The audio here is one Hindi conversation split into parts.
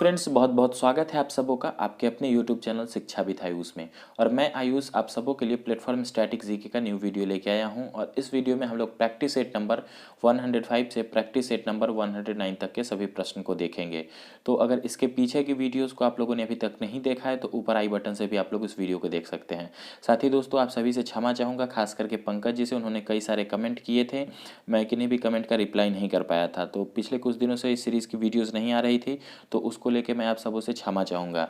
फ्रेंड्स, बहुत बहुत स्वागत है आप सबों का आपके अपने यूट्यूब चैनल शिक्षा विद आयुष में। और मैं आयुष आप सबों के लिए प्लेटफॉर्म स्टैटिक जीके का न्यू वीडियो लेके आया हूं। और इस वीडियो में हम लोग प्रैक्टिस सेट नंबर 105 से प्रैक्टिस सेट नंबर 109 तक के सभी प्रश्न को देखेंगे। तो अगर इसके पीछे की वीडियोज़ को आप लोगों ने अभी तक नहीं देखा है तो ऊपर आई बटन से भी आप लोग इस वीडियो को देख सकते हैं। साथ ही दोस्तों, आप सभी से क्षमा चाहूँगा, खास करके पंकज जी से। उन्होंने कई सारे कमेंट किए थे, मैं किन्हीं भी कमेंट का रिप्लाई नहीं कर पाया था। तो पिछले कुछ दिनों से इस सीरीज़ की वीडियोज़ नहीं आ रही थी, तो उसको लेके मैं आप सबों से क्षमा चाहूँगा।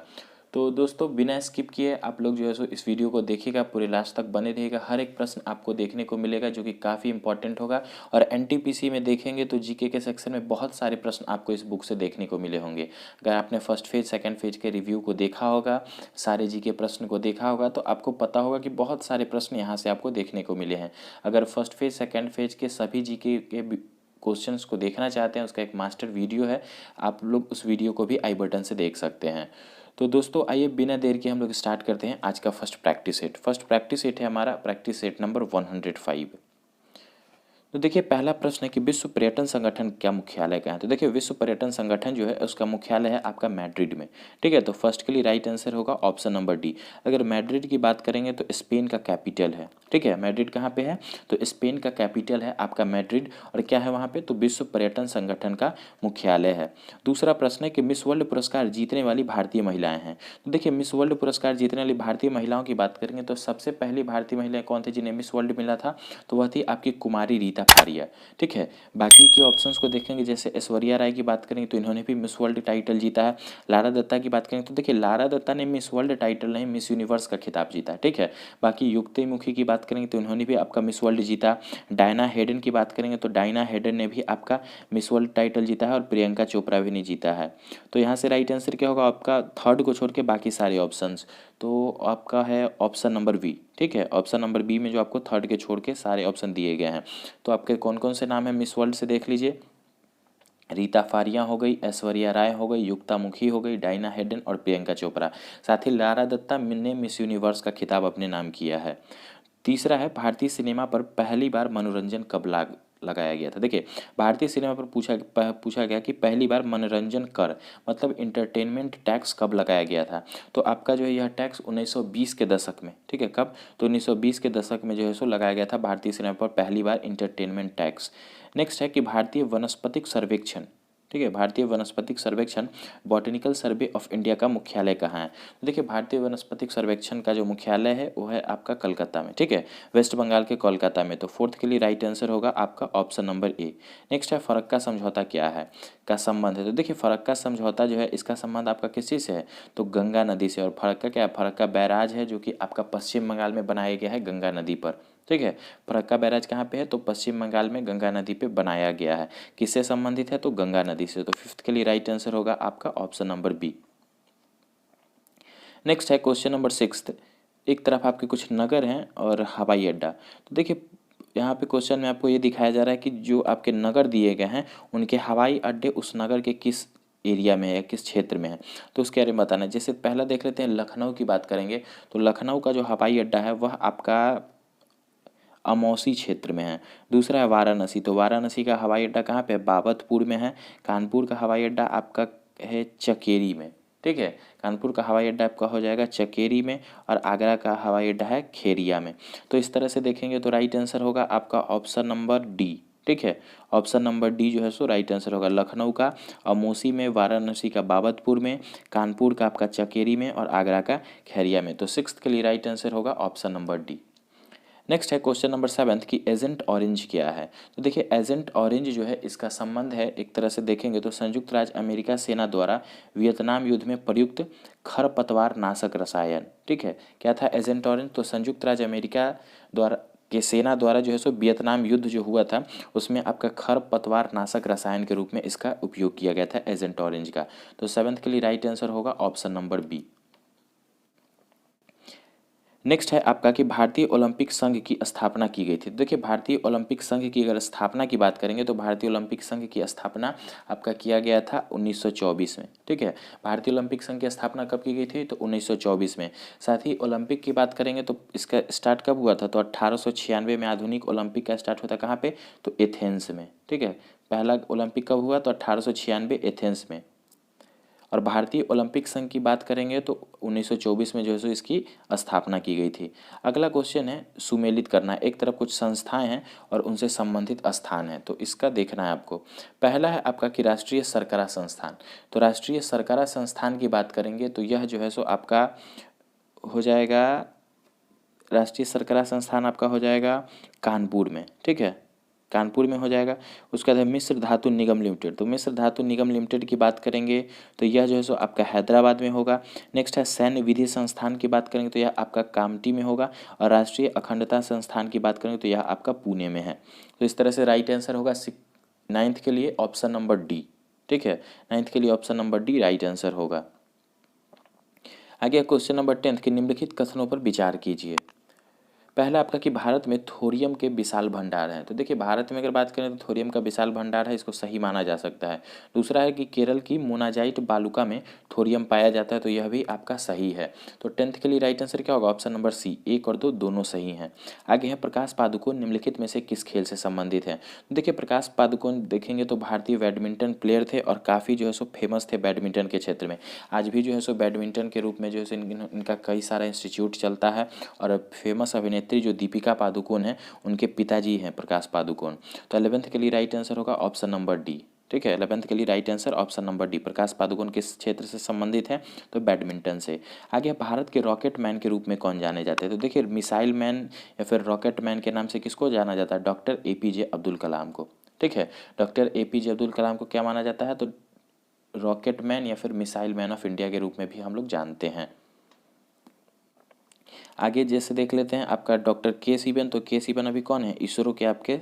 तो दोस्तों, बिना स्किप किए आप लोग जो है सो इस वीडियो को देखिएगा, पूरे लास्ट तक बने रहिएगा। हर एक प्रश्न आपको देखने को मिलेगा जो कि काफ़ी इंपॉर्टेंट होगा। और एनटीपीसी में देखेंगे तो जीके के सेक्शन में बहुत सारे प्रश्न आपको इस बुक से देखने को मिले होंगे। अगर आपने फर्स्ट फेज सेकंड फेज के रिव्यू को देखा होगा, सारे जीके प्रश्न को देखा होगा, तो आपको पता होगा कि बहुत सारे प्रश्न यहाँ से आपको देखने को मिले हैं। अगर फर्स्ट फेज सेकंड फेज के सभी जीके के क्वेश्चंस को देखना चाहते हैं, उसका एक मास्टर वीडियो है, आप लोग उस वीडियो को भी आई बटन से देख सकते हैं। तो दोस्तों, आइए बिना देर के हम लोग स्टार्ट करते हैं आज का first practice set. First practice set है हमारा प्रैक्टिस सेट नंबर 105। तो देखिए, पहला प्रश्न है कि विश्व पर्यटन संगठन क्या मुख्यालय कहाँ है। तो देखिए, विश्व पर्यटन संगठन जो है उसका मुख्यालय है आपका मैड्रिड में। ठीक है, तो फर्स्ट के लिए राइट आंसर होगा ऑप्शन नंबर डी। अगर मैड्रिड की बात करेंगे तो स्पेन का कैपिटल है। ठीक है, मैड्रिड कहाँ पे है, तो स्पेन का कैपिटल है आपका मैड्रिड। और क्या है वहाँ पे, तो विश्व पर्यटन संगठन का मुख्यालय है। दूसरा प्रश्न है कि मिस वर्ल्ड पुरस्कार जीतने वाली भारतीय महिलाएं हैं। तो देखिए, मिस वर्ल्ड पुरस्कार जीतने वाली भारतीय महिलाओं की बात करेंगे तो सबसे पहली भारतीय महिलाएं कौन थी जिन्हें मिस वर्ल्ड मिला था, तो वह थी आपकी कुमारी रीता फारिया। ठीक है, बाकी के ऑप्शंस को देखेंगे, जैसे ऐश्वर्या राय की बात करेंगे तो इन्होंने भी मिस वर्ल्ड टाइटल जीता है। लारा दत्ता की बात करेंगे तो देखिए, लारा दत्ता ने मिस वर्ल्ड टाइटल नहीं, मिस यूनिवर्स का खिताब जीता। ठीक है, बाकी युक्ति मुखी की बात करेंगे तो इन्होंने भी आपका मिस वर्ल्ड जीता। डायना हेडन की बात करेंगे तो डायना हेडन ने भी आपका मिस वर्ल्ड टाइटल जीता है, और प्रियंका चोपड़ा भी नहीं जीता है। तो यहाँ से राइट आंसर क्या होगा आपका, थर्ड को छोड़ के बाकी सारे ऑप्शंस। तो आपका है ऑप्शन नंबर बी। ठीक है, ऑप्शन नंबर बी में जो आपको थर्ड के छोड़ के सारे ऑप्शन दिए गए हैं। तो आपके कौन कौन से नाम है मिस वर्ल्ड से देख लीजिए। रीता फारिया हो गई, ऐश्वर्या राय हो गई, युक्ता मुखी हो गई, डायना हेडन और प्रियंका चोपड़ा। साथ ही लारा दत्ता ने मिस यूनिवर्स का खिताब अपने नाम किया है। तीसरा है भारतीय सिनेमा पर पहली बार मनोरंजन कब लगाया गया था। देखिए, भारतीय सिनेमा पर पूछा गया कि पहली बार मनोरंजन कर मतलब इंटरटेनमेंट टैक्स कब लगाया गया था। तो आपका जो है यह टैक्स 1920 के दशक में, ठीक है, कब, तो 1920 के दशक में जो है सो लगाया गया था भारतीय सिनेमा पर पहली बार इंटरटेनमेंट टैक्स। नेक्स्ट है कि भारतीय वनस्पतिक सर्वेक्षण, ठीक है, भारतीय वनस्पतिक सर्वेक्षण बॉटनिकल सर्वे ऑफ इंडिया का मुख्यालय कहाँ है। तो देखिए, भारतीय वनस्पतिक सर्वेक्षण का जो मुख्यालय है वो है आपका कलकत्ता में। ठीक है, वेस्ट बंगाल के कोलकाता में। तो फोर्थ के लिए राइट आंसर होगा आपका ऑप्शन नंबर ए। नेक्स्ट है फरक्का समझौता क्या है का संबंध है। तो देखिए, फरक्का समझौता जो है इसका संबंध आपका किसी से है, तो गंगा नदी से। और फरक्का क्या है, फरक्का बैराज है जो कि आपका पश्चिम बंगाल में बनाया गया है गंगा नदी पर। ठीक है, फरक्का बैराज कहाँ पे है, तो पश्चिम बंगाल में गंगा नदी पे बनाया गया है। किससे संबंधित है, तो गंगा नदी से। तो फिफ्थ के लिए राइट आंसर होगा आपका ऑप्शन नंबर बी। नेक्स्ट है क्वेश्चन नंबर सिक्स्थ। एक तरफ आपके कुछ नगर हैं और हवाई अड्डा। तो देखिए, यहाँ पे क्वेश्चन में आपको ये दिखाया जा रहा है कि जो आपके नगर दिए गए हैं उनके हवाई अड्डे उस नगर के किस एरिया में है, किस क्षेत्र में है। तो उसके बारे में बताना है। जैसे पहला देख लेते हैं, लखनऊ की बात करेंगे तो लखनऊ का जो हवाई अड्डा है वह आपका अमौसी क्षेत्र में है। दूसरा है वाराणसी, तो वाराणसी का हवाई अड्डा कहाँ पे है, बाबतपुर में है। कानपुर का हवाई अड्डा आपका है चकेरी में। ठीक है, कानपुर का हवाई अड्डा आपका हो जाएगा चकेरी में, और आगरा का हवाई अड्डा है खेरिया में। तो इस तरह से देखेंगे तो राइट आंसर होगा आपका ऑप्शन नंबर डी। ठीक है, ऑप्शन नंबर डी जो है सो राइट आंसर होगा। लखनऊ का अमौसी में, वाराणसी का बाबतपुर में, कानपुर का आपका चकेरी में, और आगरा का खैरिया में। तो सिक्स्थ के लिए राइट आंसर होगा ऑप्शन नंबर डी। नेक्स्ट है क्वेश्चन नंबर सेवन्थ कि एजेंट ऑरेंज क्या है। तो देखिए, एजेंट ऑरेंज जो है इसका संबंध है, एक तरह से देखेंगे तो संयुक्त राज्य अमेरिका सेना द्वारा वियतनाम युद्ध में प्रयुक्त खरपतवार नाशक रसायन। ठीक है, क्या था एजेंट ऑरेंज, तो संयुक्त राज्य अमेरिका द्वारा के सेना द्वारा जो है सो वियतनाम युद्ध जो हुआ था उसमें आपका खरपतवार नाशक रसायन के रूप में इसका उपयोग किया गया था एजेंट ऑरेंज का। तो सेवन्थ के लिए राइट आंसर होगा ऑप्शन नंबर बी। नेक्स्ट है आपका कि भारतीय ओलंपिक संघ की स्थापना की गई थी। देखिए, भारतीय ओलंपिक संघ की अगर स्थापना की बात करेंगे तो भारतीय ओलंपिक संघ की स्थापना आपका किया गया था 1924 में। ठीक है, भारतीय ओलंपिक संघ की स्थापना कब की गई थी, तो 1924 में। साथ ही ओलंपिक की बात करेंगे तो इसका स्टार्ट कब हुआ था, तो 1896 में आधुनिक ओलंपिक का स्टार्ट होता कहाँ पे, तो एथेंस में। ठीक है, पहला ओलंपिक कब हुआ, तो 1896 एथेंस में। और भारतीय ओलंपिक संघ की बात करेंगे तो 1924 में जो है सो इसकी स्थापना की गई थी। अगला क्वेश्चन है सुमेलित करना, एक तरफ कुछ संस्थाएं हैं और उनसे संबंधित स्थान है, तो इसका देखना है आपको। पहला है आपका कि राष्ट्रीय सरकरा संस्थान, तो राष्ट्रीय सरकरा संस्थान की बात करेंगे तो यह जो है सो आपका हो जाएगा, राष्ट्रीय सरकरा संस्थान आपका हो जाएगा कानपुर में, ठीक है, कानपुर में हो जाएगा। उसके बाद है मिस्र धातु निगम लिमिटेड, तो मिस्र धातु निगम लिमिटेड की बात करेंगे तो यह जो है सो आपका हैदराबाद में होगा। नेक्स्ट है सैन्य विधि संस्थान की बात करेंगे तो यह आपका कामठी में होगा। और राष्ट्रीय अखंडता संस्थान की बात करेंगे तो यह आपका पुणे में है। तो इस तरह से राइट आंसर होगा 9th के लिए ऑप्शन नंबर डी, ठीक है, 9th के लिए option number D right answer होगा। आगे क्वेश्चन नंबर 10 के निम्नलिखित कथनों पर विचार कीजिए। पहला आपका कि भारत में थोरियम के विशाल भंडार हैं, तो देखिए भारत में अगर बात करें तो थोरियम का विशाल भंडार है, इसको सही माना जा सकता है। दूसरा है कि केरल की मोनाजाइट बालुका में थोरियम पाया जाता है, तो यह भी आपका सही है। तो 10th के लिए राइट आंसर क्या होगा, ऑप्शन नंबर सी, 1 और 2 दोनों सही हैं। आगे है प्रकाश पादुकोण निम्नलिखित में से किस खेल से संबंधित है। तो देखिए प्रकाश पादुकोण देखेंगे तो भारतीय बैडमिंटन प्लेयर थे और काफ़ी जो है सो फेमस थे बैडमिंटन के क्षेत्र में। आज भी जो है सो बैडमिंटन के रूप में जो है इनका कई सारा इंस्टीट्यूट चलता है। और फेमस अभिनेत्री जो दीपिका पादुकोण है उनके पिताजी हैं प्रकाश पादुकोण। तो 11th के लिए राइट आंसर होगा ऑप्शन नंबर डी, ठीक है, 11th के लिए right answer option number D. Prakash Padukone किस क्षेत्र से संबंधित है, तो बैडमिंटन से। आगे भारत के रॉकेट मैन के रूप में कौन जाने जाते हैं, तो देखिए मिसाइल मैन या फिर रॉकेट मैन के नाम से किसको जाना जाता है, डॉक्टर APJ अब्दुल कलाम को, ठीक है, डॉक्टर APJ अब्दुल कलाम को क्या माना जाता है, तो रॉकेट मैन या फिर मिसाइल मैन ऑफ इंडिया के रूप में भी हम लोग जानते हैं। आगे जैसे देख लेते हैं आपका डॉक्टर के. सिवन, तो के. सिवन अभी कौन है, इसरो के आपके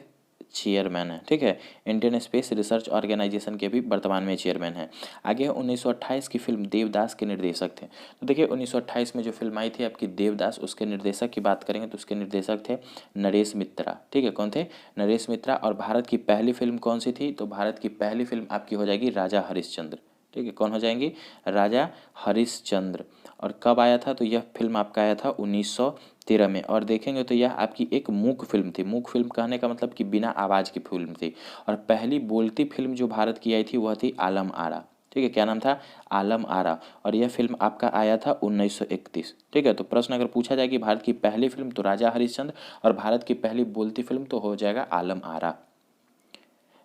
चेयरमैन है, ठीक है, इंडियन स्पेस रिसर्च ऑर्गेनाइजेशन के भी वर्तमान में चेयरमैन है। आगे 1928 की फिल्म देवदास के निर्देशक थे, तो देखिए 1928 में जो फिल्म आई थी आपकी देवदास, उसके निर्देशक की बात करेंगे तो उसके निर्देशक थे नरेश मित्रा, ठीक है, कौन थे, नरेश मित्रा। और भारत की पहली फिल्म कौन सी थी, तो भारत की पहली फिल्म आपकी हो जाएगी राजा हरिश्चंद्र, ठीक है, कौन हो जाएंगी, राजा हरिश्चंद्र। और कब आया था, तो यह फिल्म आपका आया था 1913 में। और देखेंगे तो यह आपकी एक मूक फिल्म थी, मूक फिल्म कहने का मतलब कि बिना आवाज़ की फिल्म थी। और पहली बोलती फिल्म जो भारत की आई थी वह थी आलम आरा, ठीक है, क्या नाम था, आलम आरा। और यह फिल्म आपका आया था 1931, ठीक है। तो प्रश्न अगर पूछा जाए कि भारत की पहली फिल्म तो राजा हरिश्चंद्र और भारत की पहली बोलती फिल्म तो हो जाएगा आलम आरा।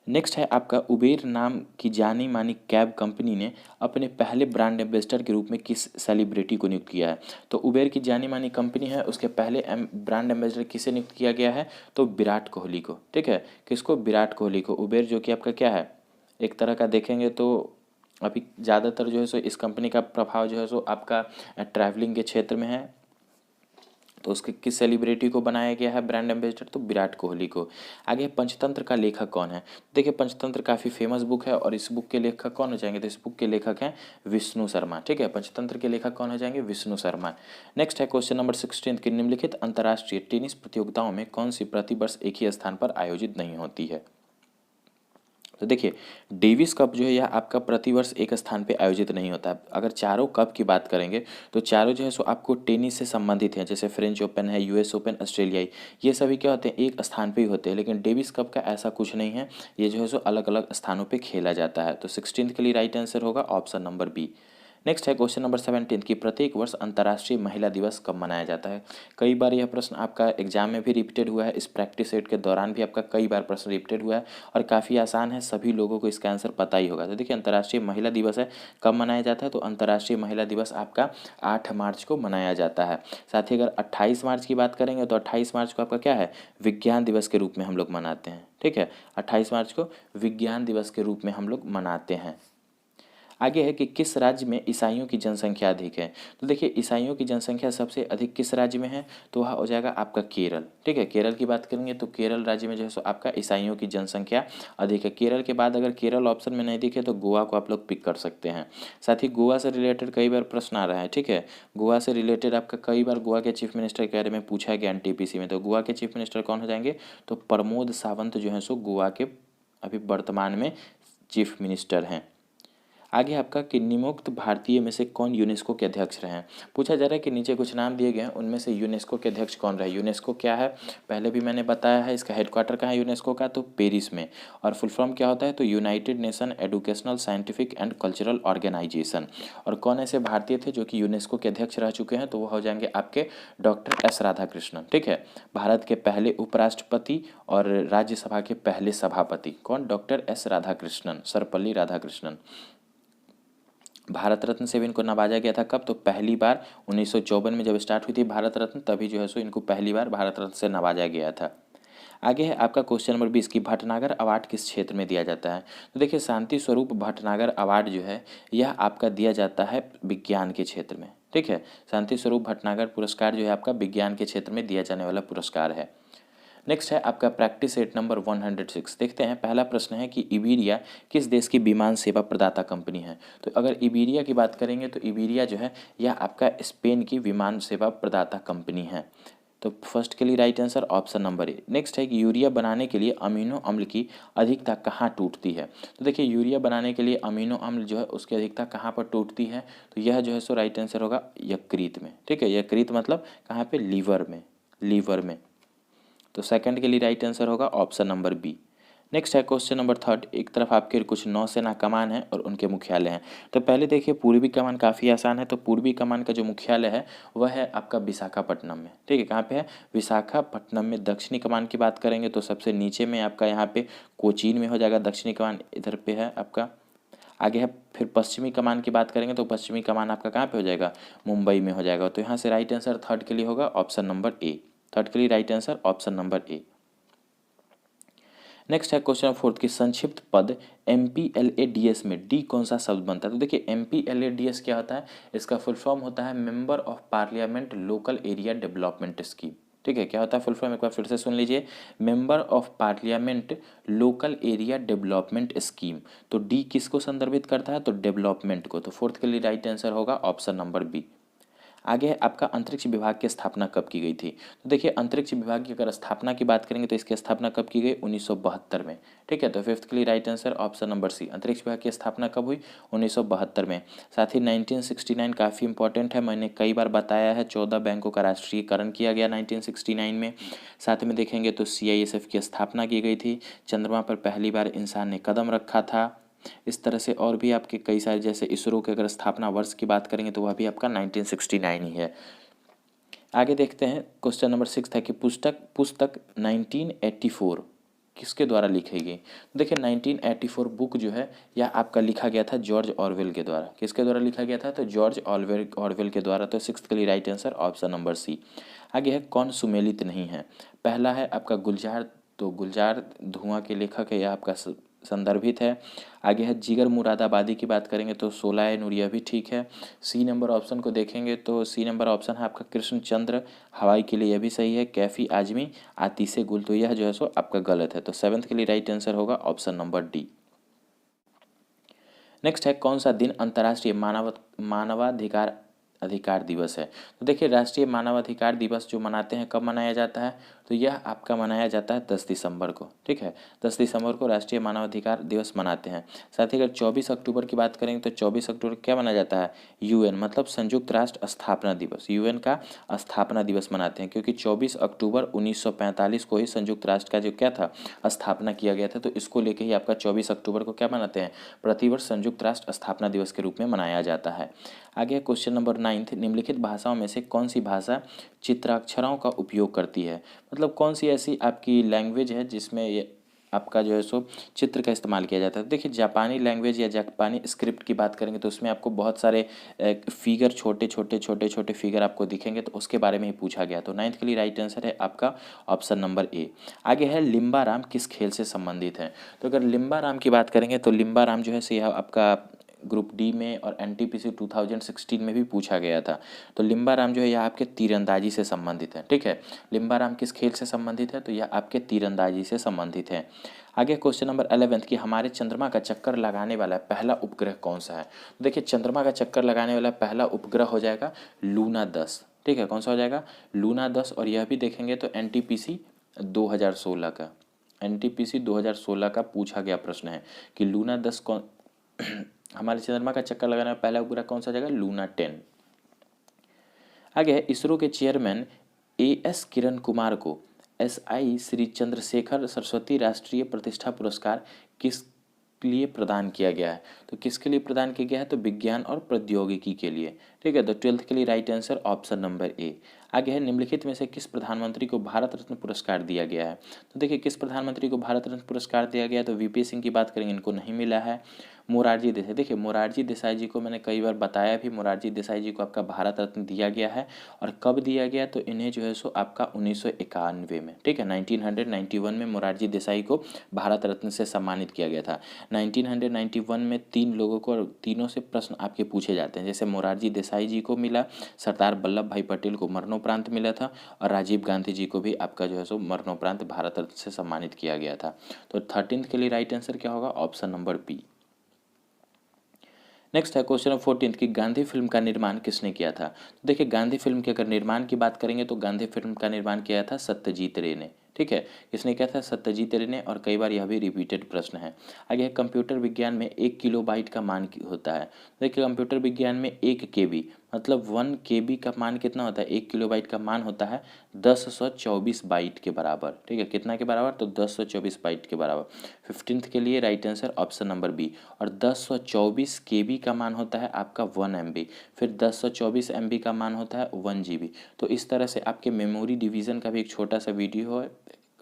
नेक्स्ट है आपका उबेर नाम की जानी मानी कैब कंपनी ने अपने पहले ब्रांड एम्बेसडर के रूप में किस सेलिब्रिटी को नियुक्त किया है। तो उबेर की जानी मानी कंपनी है, उसके पहले ब्रांड एम्बेसडर किसे नियुक्त किया गया है, तो विराट कोहली को, ठीक है, किसको, विराट कोहली को। उबेर जो कि आपका क्या है, एक तरह का देखेंगे तो अभी ज़्यादातर जो है सो इस कंपनी का प्रभाव जो है सो आपका ट्रैवलिंग के क्षेत्र में है। तो उसके किस सेलिब्रिटी को बनाया गया है ब्रांड एम्बेसडर, तो विराट कोहली को। आगे पंचतंत्र का लेखक कौन है, देखिए पंचतंत्र काफ़ी फेमस बुक है और इस बुक के लेखक कौन हो जाएंगे, तो इस बुक के लेखक हैं विष्णु शर्मा, ठीक है, पंचतंत्र के लेखक कौन हो जाएंगे, विष्णु शर्मा। नेक्स्ट है क्वेश्चन नंबर 16 की निम्नलिखित अंतर्राष्ट्रीय टेनिस प्रतियोगिताओं में कौन सी प्रतिवर्ष एक ही स्थान पर आयोजित नहीं होती है। तो देखिए डेविस कप जो है यह आपका प्रतिवर्ष एक स्थान पे आयोजित नहीं होता है। अगर चारों कप की बात करेंगे तो चारों जो है सो आपको टेनिस से संबंधित हैं, जैसे फ्रेंच ओपन है, US ओपन, ऑस्ट्रेलियाई, ये सभी क्या होते हैं, एक स्थान पे ही होते हैं। लेकिन डेविस कप का ऐसा कुछ नहीं है, ये जो है सो अलग अलग स्थानों पर खेला जाता है। तो 16th के लिए राइट आंसर होगा ऑप्शन नंबर बी। नेक्स्ट है क्वेश्चन नंबर 17 की प्रत्येक वर्ष अंतर्राष्ट्रीय महिला दिवस कब मनाया जाता है। कई बार यह प्रश्न आपका एग्जाम में भी रिपीटेड हुआ है, इस प्रैक्टिस सेट के दौरान भी आपका कई बार प्रश्न रिपीटेड हुआ है और काफ़ी आसान है, सभी लोगों को इसका आंसर पता ही होगा। तो देखिए अंतर्राष्ट्रीय महिला दिवस है, कब मनाया जाता है, तो अंतर्राष्ट्रीय महिला दिवस आपका 8 मार्च को मनाया जाता है। साथ ही अगर 28 मार्च की बात करेंगे तो 28 मार्च को आपका क्या है, विज्ञान दिवस के रूप में हम लोग मनाते हैं, ठीक है, 28 मार्च को विज्ञान दिवस के रूप में हम लोग मनाते हैं। आगे है कि किस राज्य में ईसाइयों की जनसंख्या अधिक है। तो देखिए ईसाइयों की जनसंख्या सबसे अधिक किस राज्य में है, तो वह हो जाएगा आपका केरल, ठीक है, केरल की बात करेंगे तो केरल राज्य में जो है सो आपका ईसाइयों की जनसंख्या अधिक है। केरल के बाद अगर केरल ऑप्शन में नहीं दिखे तो गोवा को आप लोग पिक कर सकते हैं। साथ ही गोवा से रिलेटेड कई बार प्रश्न आ रहा है, ठीक है, गोवा से रिलेटेड आपका कई बार गोवा के चीफ मिनिस्टर के बारे में पूछा गया NTPC में। तो गोवा के चीफ मिनिस्टर कौन हो जाएंगे, तो प्रमोद सावंत जो है सो गोवा के अभी वर्तमान में चीफ मिनिस्टर हैं। आगे आपका कि निम्नोक्त भारतीय में से कौन यूनेस्को के अध्यक्ष रहे हैं। पूछा जा रहा है कि नीचे कुछ नाम दिए गए हैं, उनमें से यूनेस्को के अध्यक्ष कौन रहे। यूनेस्को क्या है पहले भी मैंने बताया है, इसका हेडक्वार्टर कहाँ है यूनेस्को का, तो पेरिस में। और फुल फॉर्म क्या होता है, तो united nation educational scientific and cultural organisation. और कौन ऐसे भारतीय थे जो कि यूनेस्को के अध्यक्ष रह चुके हैं, तो वो हो जाएंगे आपके डॉक्टर एस राधाकृष्णन। ठीक है, भारत के पहले उपराष्ट्रपति और राज्यसभा के पहले सभापति कौन, डॉक्टर एस राधाकृष्णन, सर्वपल्ली राधाकृष्णन। भारत रत्न से भी इनको नवाजा गया था कब, तो पहली बार 1954 में जब स्टार्ट हुई थी भारत रत्न, तभी जो है सो इनको पहली बार भारत रत्न से नवाजा गया था। आगे है आपका क्वेश्चन नंबर 20 की भटनागर अवार्ड किस क्षेत्र में दिया जाता है। तो देखिए शांति स्वरूप भटनागर अवार्ड जो है यह आपका दिया जाता है विज्ञान के क्षेत्र में। ठीक है, शांति स्वरूप भटनागर पुरस्कार जो है आपका विज्ञान के क्षेत्र में दिया जाने वाला पुरस्कार है। नेक्स्ट है आपका प्रैक्टिस सेट नंबर 106। देखते हैं, पहला प्रश्न है कि इबीरिया किस देश की विमान सेवा प्रदाता कंपनी है। तो अगर इबीरिया की बात करेंगे तो इबीरिया जो है यह आपका स्पेन की विमान सेवा प्रदाता कंपनी है। तो फर्स्ट के लिए right answer option number A. Next है कि यूरिया बनाने के लिए अमीनो अम्ल की अधिकता कहाँ टूटती है। तो देखिए यूरिया बनाने के लिए अमीनो अम्ल जो है उसकी अधिकता कहाँ पर टूटती है, तो यह जो है सो राइट आंसर होगा यकृत में। ठीक है, यकृत मतलब कहाँ पे, लीवर में, लीवर में। तो सेकंड के लिए राइट आंसर होगा ऑप्शन नंबर बी। नेक्स्ट है क्वेश्चन नंबर 3। एक तरफ आपके कुछ नौसेना कमान है और उनके मुख्यालय हैं। तो पहले देखिए पूर्वी कमान काफ़ी आसान है, तो पूर्वी कमान का जो मुख्यालय है वह है आपका विशाखापट्टनम में। ठीक है, कहाँ पे है, विशाखापट्टनम में। दक्षिणी कमान की बात करेंगे तो सबसे नीचे में आपका यहाँ पे कोचीन में हो जाएगा, दक्षिणी कमान इधर पे है आपका। आगे है फिर पश्चिमी कमान की बात करेंगे तो पश्चिमी कमान आपका कहाँ पे हो जाएगा, मुंबई में हो जाएगा। तो यहाँ से राइट आंसर थर्ड के लिए होगा ऑप्शन नंबर ए। थर्ड के लिए right answer option number A. Next है क्वेश्चन नंबर 4 की संक्षिप्त पद MPLADS में डी कौन सा शब्द बनता है। तो देखिए MPLADS क्या होता है, इसका फुल फॉर्म होता है member of parliament local area development scheme. ठीक है, क्या होता है फुल फॉर्म, एक बार फिर से सुन लीजिए, member of parliament local area development scheme. तो डी किसको संदर्भित करता है, तो डेवलपमेंट को। तो फोर्थ के लिए राइट आंसर होगा ऑप्शन नंबर बी। आगे है आपका अंतरिक्ष विभाग की स्थापना कब की गई थी। तो देखिए अंतरिक्ष विभाग की अगर स्थापना की बात करेंगे तो इसकी स्थापना कब की गई, 1972 में। ठीक है, तो फिफ्थ के लिए right answer option number C, अंतरिक्ष विभाग की स्थापना कब हुई, 1972 में। साथ ही 1969 काफ़ी इंपॉर्टेंट है, मैंने कई बार बताया है, 14 बैंकों का राष्ट्रीयकरण किया गया 1969 में। साथ में देखेंगे तो CISF की स्थापना की गई थी, चंद्रमा पर पहली बार इंसान ने कदम रखा था। इस तरह से और भी आपके कई सारे, जैसे इसरो के अगर स्थापना वर्ष की बात करेंगे तो वह भी आपका 1969 ही है। आगे देखते हैं क्वेश्चन नंबर 6 था कि पुस्तक 1984 किसके द्वारा लिखी गई। देखिए 1984 बुक जो है यह आपका लिखा गया था जॉर्ज ऑरवेल के द्वारा। किसके द्वारा लिखा गया था, तो जॉर्ज ऑरवेल के द्वारा। तो सिक्स्थ के लिए right answer option number C. आगे है कौन सुमेलित नहीं है। पहला है आपका गुलजार, तो गुलजार धुआं के लेखक है, यह आपका संदर्भित है। आगे है जिगर मुरादाबादी की बात करेंगे तो सोलाह नूरिया भी ठीक है। सी नंबर ऑप्शन को देखेंगे तो सी नंबर ऑप्शन है आपका कृष्णचंद्र हवाई के लिए, यह भी सही है। कैफी आजमी आतिशे गुल, तो यह जो है सो आपका गलत है। तो सेवन्थ के लिए राइट आंसर होगा ऑप्शन नंबर डी। नेक्स्ट है कौन सा दिन अंतर्राष्ट्रीय मानवाधिकार दिवस है। तो देखिए राष्ट्रीय मानवाधिकार दिवस जो मनाते हैं कब मनाया जाता है, तो यह आपका मनाया जाता है 10 दिसंबर को। ठीक है, 10 दिसंबर को राष्ट्रीय मानवाधिकार दिवस मनाते हैं। साथ ही अगर 24 अक्टूबर की बात करेंगे तो 24 अक्टूबर क्या मनाया जाता है, UN मतलब संयुक्त राष्ट्र स्थापना दिवस, UN का स्थापना दिवस मनाते हैं, क्योंकि 24 अक्टूबर 1945 को ही संयुक्त राष्ट्र का जो क्या था, स्थापना किया गया था। तो इसको लेके ही आपका 24 अक्टूबर को क्या मनाते हैं, प्रतिवर्ष संयुक्त राष्ट्र स्थापना दिवस के रूप में मनाया जाता है। आगे क्वेश्चन नंबर 9, निम्नलिखित भाषाओं में से कौन सी भाषा चित्राक्षरों का उपयोग करती है। मतलब कौन सी ऐसी आपकी लैंग्वेज है जिसमें ये आपका जो है सो चित्र का इस्तेमाल किया जाता है। देखिए जापानी लैंग्वेज या जापानी स्क्रिप्ट की बात करेंगे तो उसमें आपको बहुत सारे फिगर, छोटे छोटे फिगर आपको दिखेंगे, तो उसके बारे में ही पूछा गया। तो 9th के लिए राइट आंसर है आपका ऑप्शन नंबर ए। आगे है लिम्बाराम किस खेल से संबंधित है। तो अगर लिम्बाराम की बात करेंगे तो लिम्बाराम जो है से आपका ग्रुप डी में और NTPC 2016 में भी पूछा गया था। तो लिम्बाराम जो है यह आपके तीरंदाजी से संबंधित है। ठीक है, लिम्बाराम किस खेल से संबंधित है, तो यह आपके तीरंदाजी से संबंधित है। आगे क्वेश्चन नंबर 11 कि हमारे चंद्रमा का चक्कर लगाने वाला पहला उपग्रह कौन सा है। देखिए चंद्रमा का चक्कर लगाने वाला पहला उपग्रह हो जाएगा लूना 10। ठीक है, कौन सा हो जाएगा, लूना 10। और यह भी देखेंगे तो NTPC 2016 का, NTPC 2016 का पूछा गया प्रश्न है कि लूना 10 कौन हमारे चंद्रमा का चक्कर लगाने में पहला उपग्रह कौन सा जाएगा? लूना 10। आगे है इसरो के चेयरमैन एएस किरण कुमार को एसआई श्री चंद्रशेखर सरस्वती राष्ट्रीय प्रतिष्ठा पुरस्कार किस लिए प्रदान किया गया है? तो किसके लिए प्रदान किया गया है? तो विज्ञान और प्रौद्योगिकी के लिए। ठीक है, तो 12th के लिए right answer option number A. आगे है निम्नलिखित में से किस प्रधानमंत्री को भारत रत्न पुरस्कार दिया गया है? तो देखिए किस प्रधानमंत्री को भारत रत्न पुरस्कार दिया गया है? तो वीपी सिंह की बात करेंगे, इनको नहीं मिला है। मोरारजी देसाई, देखिए मोरारजी देसाई जी को मैंने कई बार बताया भी, मोरारजी देसाई जी को आपका भारत रत्न दिया गया है। और कब दिया गया? तो इन्हें जो है सो आपका 1991 में, ठीक है, 1991 में मोरारजी देसाई को भारत रत्न से सम्मानित किया गया था। 1991 में 3 लोगों को, तीनों से प्रश्न आपके पूछे जाते हैं। जैसे मोरारजी देसाई जी को मिला, सरदार वल्लभ भाई पटेल को मरणोपरांत मिला था, और राजीव गांधी जी को भी आपका जो है सो मरणोपरांत भारत रत्न से सम्मानित किया गया था। तो 13th के लिए राइट आंसर क्या होगा? Option number B. नेक्स्ट है क्वेश्चन नंबर 14 कि गांधी फिल्म का निर्माण किसने किया था? तो देखिए गांधी फिल्म के अगर निर्माण की बात करेंगे तो गांधी फिल्म का निर्माण किया था सत्यजीत रे ने। ठीक है, किसने किया था? सत्यजीत रे ने। और कई बार यह भी रिपीटेड प्रश्न है। आगे कंप्यूटर विज्ञान में 1 किलोबाइट का मान होता है। देखिए कंप्यूटर विज्ञान में 1 केबी मतलब 1 केबी का मान कितना होता है? 1 किलोबाइट का मान होता है 1024 बाइट के बराबर। ठीक है, कितना के बराबर? तो 1024 बाइट के बराबर। 15th के लिए right answer option number B. और 1024 केबी का मान होता है आपका 1 MB, फिर 1024 MB का मान होता है 1 GB। तो इस तरह से आपके मेमोरी डिवीज़न का भी एक छोटा सा वीडियो है,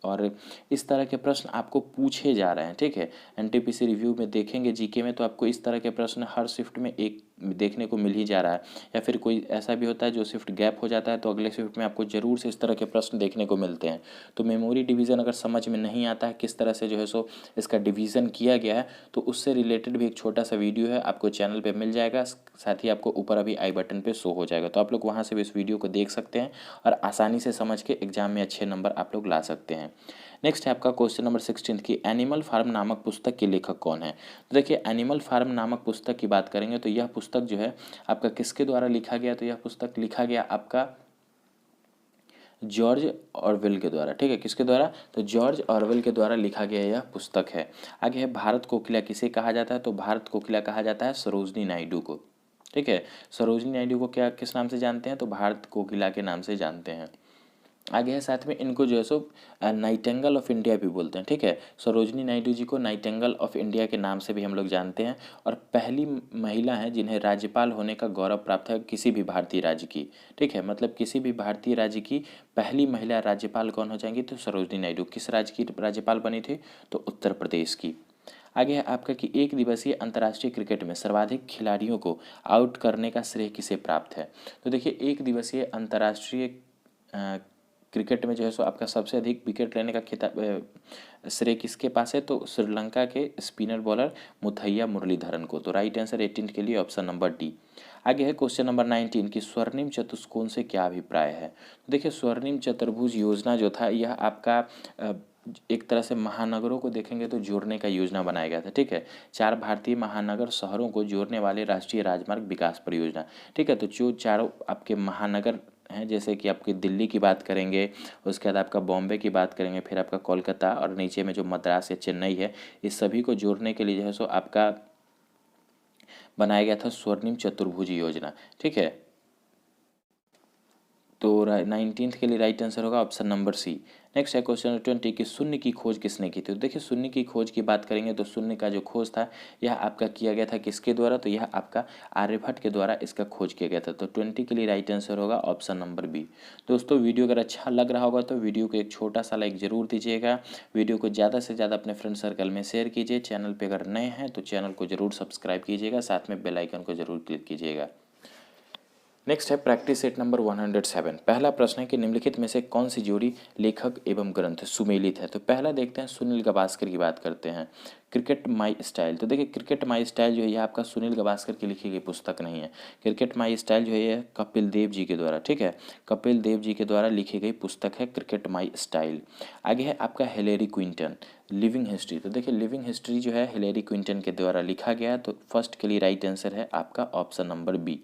और इस तरह के प्रश्न आपको पूछे जा रहे हैं। ठीक है, एनटीपीसी रिव्यू में देखेंगे जीके में, तो आपको इस तरह के प्रश्न हर शिफ्ट में एक देखने को मिल ही जा रहा है। या फिर कोई ऐसा भी होता है जो शिफ्ट गैप हो जाता है, तो अगले शिफ्ट में आपको ज़रूर से इस तरह के प्रश्न देखने को मिलते हैं। तो मेमोरी डिवीज़न अगर समझ में नहीं आता है किस तरह से जो है सो इसका डिवीज़न किया गया है, तो उससे रिलेटेड भी एक छोटा सा वीडियो है, आपको चैनल पे मिल जाएगा। साथ ही आपको ऊपर अभी आई बटन पे शो हो जाएगा, तो आप लोग वहाँ से भी इस वीडियो को देख सकते हैं और आसानी से समझ के एग्जाम में अच्छे नंबर आप लोग ला सकते हैं। नेक्स्ट है आपका क्वेश्चन नंबर 16 की एनिमल फार्म नामक पुस्तक के लेखक कौन है? तो देखिए एनिमल फार्म नामक पुस्तक की बात करेंगे तो यह पुस्तक जो है आपका किसके द्वारा लिखा गया? तो यह पुस्तक लिखा गया आपका जॉर्ज ऑरवेल के द्वारा। ठीक है, किसके द्वारा? तो जॉर्ज ऑरवेल के द्वारा लिखा गया यह पुस्तक है। आगे है भारत कोकिला किसे कहा जाता है? तो भारत कोकिला कहा जाता है सरोजनी नायडू को। ठीक है, सरोजनी नायडू को क्या किस नाम से जानते हैं? तो भारत कोकिला के नाम से जानते हैं। आगे है साथ में इनको जो है सो नाइटेंगल ऑफ इंडिया भी बोलते हैं। ठीक है, सरोजनी नायडू जी को नाइटेंगल ऑफ इंडिया के नाम से भी हम लोग जानते हैं। और पहली महिला हैं जिन्हें राज्यपाल होने का गौरव प्राप्त है किसी भी भारतीय राज्य की। ठीक है, मतलब किसी भी भारतीय राज्य की पहली महिला राज्यपाल कौन हो जाएंगी? तो सरोजनी नायडू। किस राज्य की राज्यपाल बनी थी? तो उत्तर प्रदेश की। आगे है आपका कि 1 दिवसीय अंतर्राष्ट्रीय क्रिकेट में सर्वाधिक खिलाड़ियों को आउट करने का श्रेय किसे प्राप्त है? तो देखिए 1 दिवसीय अंतर्राष्ट्रीय क्रिकेट में जो है सो आपका सबसे अधिक विकेट लेने का खिताब श्रेय किसके पास है? तो श्रीलंका के स्पिनर बॉलर मुथैया मुरलीधरन को। तो राइट आंसर 18 के लिए ऑप्शन नंबर डी। आगे है क्वेश्चन नंबर 19 की स्वर्णिम चतुष्कोण से क्या अभिप्राय है? तो देखिए स्वर्णिम चतुर्भुज योजना जो था यह आपका एक तरह से महानगरों को देखेंगे तो जोड़ने का योजना बनाया गया था। ठीक है, 4 भारतीय महानगर शहरों को जोड़ने वाले राष्ट्रीय राजमार्ग विकास परियोजना। ठीक है, तो जो चारों आपके महानगर हैं, जैसे कि आपकी दिल्ली की बात करेंगे, उसके बाद आपका बॉम्बे की बात करेंगे, फिर आपका कोलकाता, और नीचे में जो मद्रास या चेन्नई है, इस सभी को जोड़ने के लिए जो है सो आपका बनाया गया था स्वर्णिम चतुर्भुज योजना। ठीक है, तो 19th के लिए राइट आंसर होगा ऑप्शन नंबर सी। नेक्स्ट है क्वेश्चन 20 की शून्य की खोज किसने की थी? तो देखिए शून्य की खोज की बात करेंगे तो शून्य का जो खोज था यह आपका किया गया था किसके द्वारा? तो यह आपका आर्यभट्ट के द्वारा इसका खोज किया गया था। तो 20 के लिए राइट आंसर होगा ऑप्शन नंबर बी। दोस्तों वीडियो अगर अच्छा लग रहा होगा तो वीडियो को एक छोटा सा लाइक ज़रूर दीजिएगा। वीडियो को ज़्यादा से ज़्यादा अपने फ्रेंड सर्कल में शेयर कीजिए। चैनल पर अगर नए हैं तो चैनल को ज़रूर सब्सक्राइब कीजिएगा, साथ में बेल आइकन को ज़रूर क्लिक कीजिएगा। नेक्स्ट है प्रैक्टिस सेट नंबर 107। पहला प्रश्न है कि निम्नलिखित में से कौन सी जोड़ी लेखक एवं ग्रंथ सुमेलित है? तो पहला देखते हैं, सुनील गावस्कर की बात करते हैं। Cricket my style. तो देखिए क्रिकेट माई स्टाइल जो है यह आपका सुनील गावस्कर की लिखी गई पुस्तक नहीं है। क्रिकेट माई स्टाइल जो है यह कपिल देव जी के द्वारा, ठीक है, कपिल देव जी के द्वारा लिखी गई पुस्तक है क्रिकेट माई स्टाइल। आगे है आपका हिलेरी क्विंटन लिविंग हिस्ट्री। तो देखिए लिविंग हिस्ट्री जो है हिलेरी क्विंटन के द्वारा लिखा गया है। तो फर्स्ट के लिए राइट आंसर है आपका ऑप्शन नंबर बी।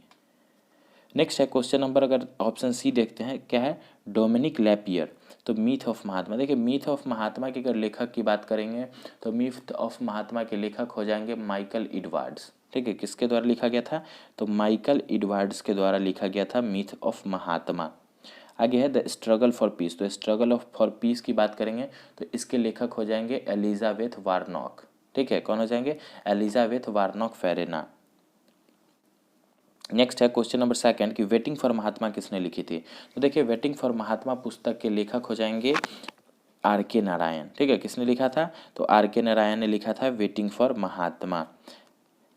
नेक्स्ट है क्वेश्चन नंबर अगर ऑप्शन सी देखते हैं, क्या है? Dominique Lapierre. तो मीथ ऑफ महात्मा। देखिए मीथ ऑफ महात्मा के अगर लेखक की बात करेंगे तो मीथ ऑफ महात्मा के लेखक हो जाएंगे माइकल एडवर्ड्स। ठीक है, किसके द्वारा लिखा गया था? तो माइकल एडवर्ड्स के द्वारा लिखा गया था मिथ ऑफ महात्मा। आगे है द स्ट्रगल फॉर पीस। तो स्ट्रगल ऑफ फॉर पीस की बात करेंगे तो इसके लेखक हो जाएंगे एलिजाबेथ वार्नॉक। ठीक है, कौन हो जाएंगे? एलिजाबेथ वार्नॉक फेरेना। नेक्स्ट है क्वेश्चन नंबर सेकंड कि वेटिंग फॉर महात्मा किसने लिखी थी? तो देखिए, वेटिंग फॉर महात्मा पुस्तक के लेखक हो जाएंगे आर के नारायण। ठीक है, किसने लिखा था? तो आर के नारायण ने लिखा था वेटिंग फॉर महात्मा।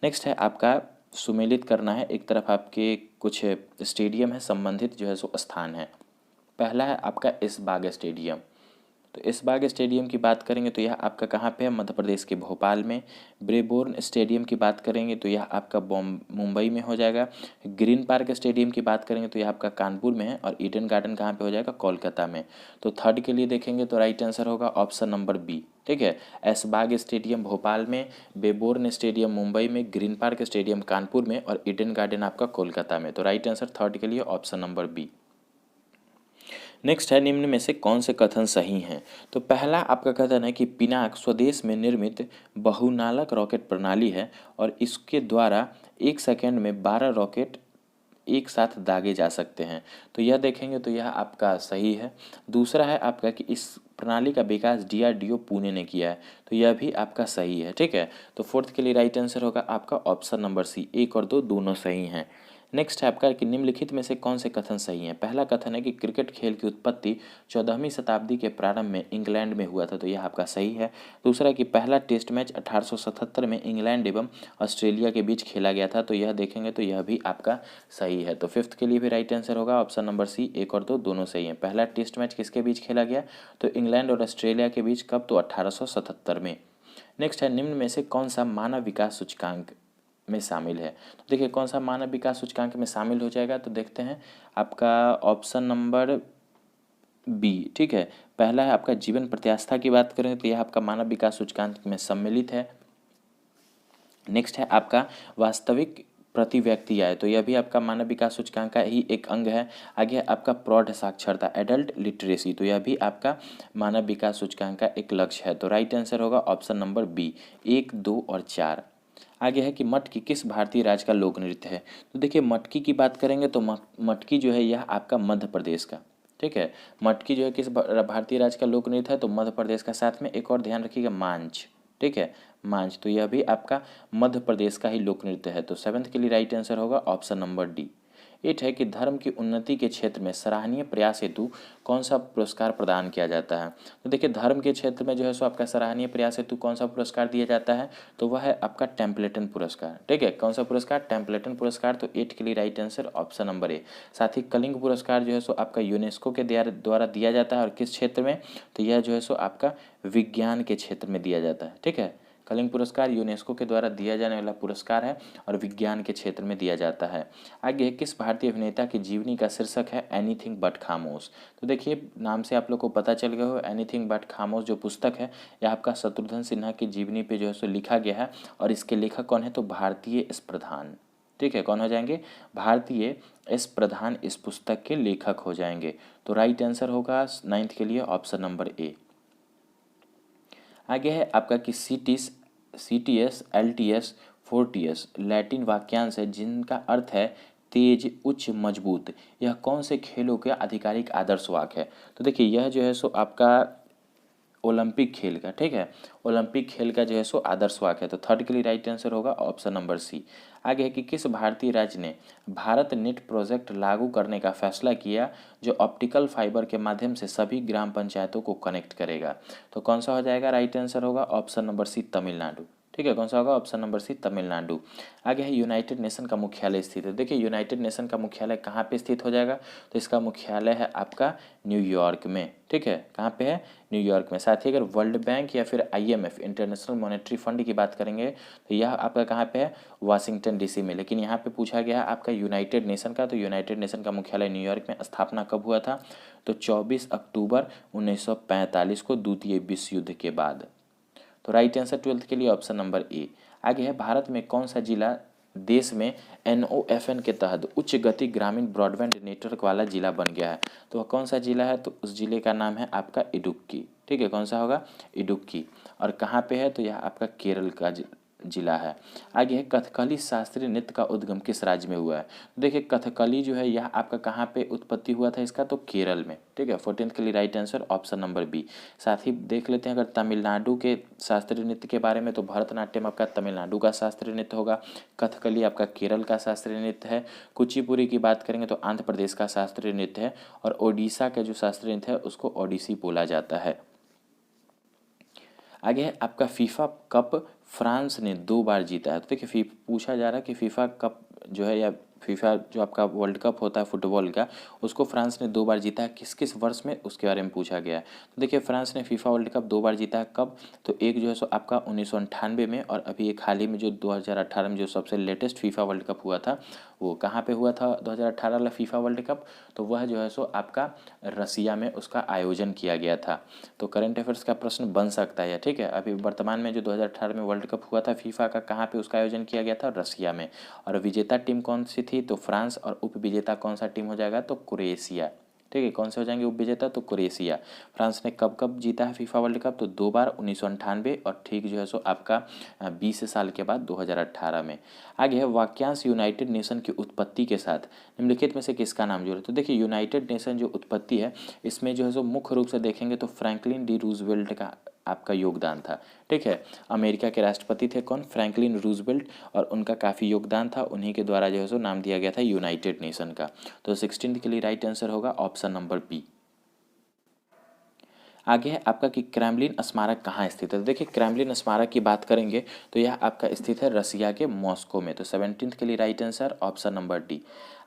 नेक्स्ट है आपका सुमेलित करना है, एक तरफ आपके कुछ स्टेडियम है, संबंधित जो है सो स्थान है। पहला है आपका इस बाग स्टेडियम। तो इस बाग स्टेडियम की बात करेंगे तो यह आपका कहाँ पे है? मध्य प्रदेश के भोपाल में। ब्रेबोर्न स्टेडियम की बात करेंगे तो यह आपका मुंबई में हो जाएगा। ग्रीन पार्क स्टेडियम की बात करेंगे तो यह आपका कानपुर में है। और ईडन गार्डन कहाँ पे हो जाएगा? कोलकाता में। तो थर्ड के लिए देखेंगे तो राइट आंसर होगा ऑप्शन नंबर बी। ठीक है, ऐशबाग स्टेडियम भोपाल में, बेबोर्न स्टेडियम मुंबई में, ग्रीन पार्क स्टेडियम कानपुर में और ईडन गार्डन आपका कोलकाता में। तो राइट आंसर थर्ड के लिए ऑप्शन नंबर बी। नेक्स्ट है निम्न में से कौन से कथन सही हैं? तो पहला आपका कथन है कि पिनाक स्वदेश में निर्मित बहुनालक रॉकेट प्रणाली है और इसके द्वारा 1 सेकंड में 12 रॉकेट एक साथ दागे जा सकते हैं। तो यह देखेंगे तो यह आपका सही है। दूसरा है आपका कि इस प्रणाली का विकास DRDO पुणे ने किया है। तो यह भी आपका सही है। ठीक है, तो फोर्थ के लिए राइट आंसर होगा आपका ऑप्शन नंबर सी। 1 और 2 दोनों सही हैं। नेक्स्ट है आपका कि निम्नलिखित में से कौन से कथन सही हैं? पहला कथन है कि क्रिकेट खेल की उत्पत्ति 14वीं शताब्दी के प्रारंभ में इंग्लैंड में हुआ था। तो यह आपका सही है। दूसरा कि पहला टेस्ट मैच 1877 में इंग्लैंड एवं ऑस्ट्रेलिया के बीच खेला गया था। तो यह देखेंगे तो यह भी आपका सही है। तो फिफ्थ के लिए भी राइट आंसर होगा ऑप्शन नंबर सी। 1 और 2 दोनों सही हैं। पहला टेस्ट मैच किसके बीच खेला गया? तो इंग्लैंड और ऑस्ट्रेलिया के बीच। कब? तो 1877 में। नेक्स्ट है निम्न में से कौन सा मानव विकास सूचकांक में शामिल है? तो देखिए, कौन सा मानव विकास सूचकांक में शामिल हो जाएगा? तो देखते हैं आपका ऑप्शन नंबर बी। ठीक है, पहला है आपका जीवन प्रत्याशा की बात करें तो यह आपका मानव विकास सूचकांक में सम्मिलित है। नेक्स्ट है आपका वास्तविक प्रति व्यक्ति आय। तो यह भी आपका मानव विकास सूचकांक का ही एक अंग है। आगे है आपका प्रौढ़ साक्षरता, एडल्ट लिटरेसी। तो यह भी आपका मानव विकास सूचकांक का एक लक्ष्य है। तो राइट आंसर होगा ऑप्शन नंबर बी। 1, 2 और 4। आगे है कि मटकी किस भारतीय राज्य का लोक नृत्य है? तो देखिए, मटकी की बात करेंगे तो मटकी जो है यह आपका मध्य प्रदेश का। ठीक है, मटकी जो है किस भारतीय राज्य का लोक नृत्य है? तो मध्य प्रदेश का। साथ में एक और ध्यान रखिएगा, मांझ। ठीक है, मांझ। तो यह भी आपका मध्य प्रदेश का ही लोक नृत्य है। तो सेवन्थ के लिए राइट आंसर होगा ऑप्शन नंबर डी। 8 है कि धर्म की उन्नति के क्षेत्र में सराहनीय प्रयास हेतु कौन सा पुरस्कार प्रदान किया जाता है? तो देखिए, धर्म के क्षेत्र में जो है सो आपका सराहनीय प्रयास हेतु कौन सा पुरस्कार दिया जाता है? तो वह है आपका टेम्पलेटन पुरस्कार। ठीक है, कौन सा पुरस्कार? टेम्पलेटन पुरस्कार। तो 8 के लिए right answer option number A. साथ ही कलिंग पुरस्कार जो है सो आपका यूनेस्को के द्वारा दिया जाता है। और किस क्षेत्र में? तो यह जो है सो आपका विज्ञान के क्षेत्र में दिया जाता है। ठीक है, कलिंग पुरस्कार यूनेस्को के द्वारा दिया जाने वाला पुरस्कार है और विज्ञान के क्षेत्र में दिया जाता है। आगे किस भारतीय अभिनेता की जीवनी का शीर्षक है एनीथिंग बट खामोश? तो देखिए, नाम से आप लोग को पता चल गया हो, एनीथिंग बट खामोश जो पुस्तक है यह आपका शत्रुघ्न सिन्हा की जीवनी पे जो है सो लिखा गया है। और इसके लेखक कौन है? तो भारतीय एस प्रधान। ठीक है, कौन हो जाएंगे? भारतीय एस प्रधान इस पुस्तक के लेखक हो जाएंगे। तो राइट आंसर होगा 9th के लिए ऑप्शन नंबर ए। आगे है आपका कि CTS, LTS, 4TS लैटिन वाक्यांश है जिनका अर्थ है तेज, उच्च, मजबूत। यह कौन से खेलों के आधिकारिक आदर्श वाक्य है? तो देखिए, यह जो है सो आपका ओलंपिक खेल का। ठीक है, ओलंपिक खेल का जो है सो आदर्श वाक्य है। तो थर्ड के लिए राइट आंसर होगा ऑप्शन नंबर सी। आगे है कि किस भारतीय राज्य ने भारत नेट प्रोजेक्ट लागू करने का फैसला किया जो ऑप्टिकल फाइबर के माध्यम से सभी ग्राम पंचायतों को कनेक्ट करेगा? तो कौन सा हो जाएगा? राइट आंसर होगा ऑप्शन नंबर सी, तमिलनाडु। ठीक है, कौन सा होगा? Option number C, Tamil Nadu. आगे है यूनाइटेड नेशन का मुख्यालय स्थित है। देखिए, यूनाइटेड नेशन का मुख्यालय कहाँ पे स्थित हो जाएगा? तो इसका मुख्यालय है आपका न्यूयॉर्क में। ठीक है, कहाँ पे है? न्यूयॉर्क में। साथ ही अगर वर्ल्ड बैंक या फिर IMF इंटरनेशनल मॉनेटरी फंड की बात करेंगे तो यह आपका कहाँ पे है? वाशिंगटन DC में। लेकिन यहाँ पे पूछा गया है आपका यूनाइटेड नेशन का। तो यूनाइटेड नेशन का मुख्यालय न्यूयॉर्क में। स्थापना कब हुआ था? तो 24 अक्टूबर 1945 को, द्वितीय विश्व युद्ध के बाद। तो राइट आंसर 12th के लिए ऑप्शन नंबर ए। आगे है भारत में कौन सा जिला देश में NOFN के तहत उच्च गति ग्रामीण ब्रॉडबैंड नेटवर्क वाला जिला बन गया है? तो वह कौन सा जिला है? तो उस जिले का नाम है आपका इडुक्की। ठीक है, कौन सा होगा? इडुक्की। और कहाँ पे है? तो यह आपका केरल का जिला है। आगे है कथकली शास्त्रीय नृत्य का उद्गम किस राज्य में हुआ है। देखिए कथकली जो है यह आपका कहाँ पे उत्पत्ति हुआ था इसका, तो केरल में। ठीक है, 14th के लिए right answer option number B. साथ ही देख लेते हैं अगर तमिलनाडु के शास्त्रीय नृत्य के बारे में, तो भरतनाट्यम आपका तमिलनाडु का शास्त्रीय नृत्य होगा, कथकली आपका केरल का शास्त्रीय नृत्य है, कुचिपुड़ी की बात करेंगे तो आंध्र प्रदेश का शास्त्रीय नृत्य है, और ओडिशा का जो शास्त्रीय नृत्य है उसको ओडिसी बोला जाता है। आगे है आपका फीफा कप फ्रांस ने 2 बार जीता है। तो देखिए पूछा जा रहा है कि फीफा कप जो है या फीफा जो आपका वर्ल्ड कप होता है फुटबॉल का, उसको फ्रांस ने 2 बार जीता है, किस किस वर्ष में उसके बारे में पूछा गया है। तो देखिए फ्रांस ने फीफा वर्ल्ड कप 2 बार जीता है, कब, तो एक जो है सो आपका 1998 में, और अभी एक हाल ही में जो 2018 में जो सबसे लेटेस्ट फीफा वर्ल्ड कप हुआ था वो कहाँ पे हुआ था 2018 वाला फीफा वर्ल्ड कप, तो वह जो है सो आपका रसिया में उसका आयोजन किया गया था। तो करंट अफेयर्स का प्रश्न बन सकता है, ठीक है। अभी वर्तमान में जो 2018 में वर्ल्ड कप हुआ था फीफा का, कहाँ पे उसका आयोजन किया गया था, रसिया में। और विजेता टीम कौन सी थी, तो फ्रांस, और उपविजेता कौन सा टीम हो जाएगा, तो क्रोएशिया। ठीक है, कौन से हो जाएंगे उपविजेता, तो क्रोएशिया। फ्रांस ने कब कब जीता है फीफा वर्ल्ड कप, तो 2 बार 1998 और ठीक जो है सो आपका 20 साल के बाद 2018 में। आगे है वाक्यांश यूनाइटेड नेशन की उत्पत्ति के साथ निम्नलिखित में से किसका नाम जुड़े। तो देखिए यूनाइटेड नेशन जो उत्पत्ति है इसमें जो है सो मुख्य रूप से देखेंगे तो फ्रैंकलिन डी रूजवेल्ट का आपका योगदान था। ठीक है, अमेरिका के राष्ट्रपति थे कौन, फ्रैंकलिन रूजवेल्ट, और उनका काफ़ी योगदान था, उन्हीं के द्वारा जो है सो नाम दिया गया था यूनाइटेड नेशन का। तो 16 के लिए राइट आंसर होगा ऑप्शन नंबर बी। आगे है आपका कि क्रेमलिन स्मारक कहाँ स्थित है। तो देखिए क्रेमलिन स्मारक की बात करेंगे तो यह आपका स्थित है रसिया के मॉस्को में। तो 17 के लिए right answer option number D.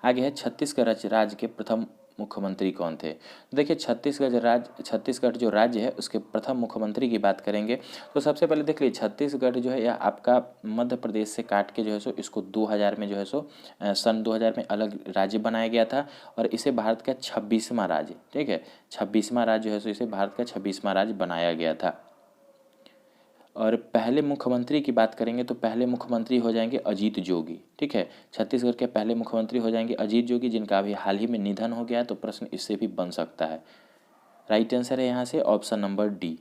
आगे है छत्तीसगढ़ राज्य के प्रथम मुख्यमंत्री कौन थे। देखिए छत्तीसगढ़ जो राज्य है उसके प्रथम मुख्यमंत्री की बात करेंगे तो सबसे पहले देख लीजिए छत्तीसगढ़ जो है यह आपका मध्य प्रदेश से काट के जो है सो इसको 2000 में जो है सो सन 2000 में अलग राज्य बनाया गया था, और इसे भारत का 26वां राज्य, ठीक है, 26वां राज्य जो है सो इसे भारत का 26वां राज्य बनाया गया था। और पहले मुख्यमंत्री की बात करेंगे तो पहले मुख्यमंत्री हो जाएंगे अजीत जोगी। ठीक है, छत्तीसगढ़ के पहले मुख्यमंत्री हो जाएंगे अजीत जोगी, जिनका अभी हाल ही में निधन हो गया है, तो प्रश्न इससे भी बन सकता है। राइट आंसर है यहाँ से ऑप्शन नंबर डी।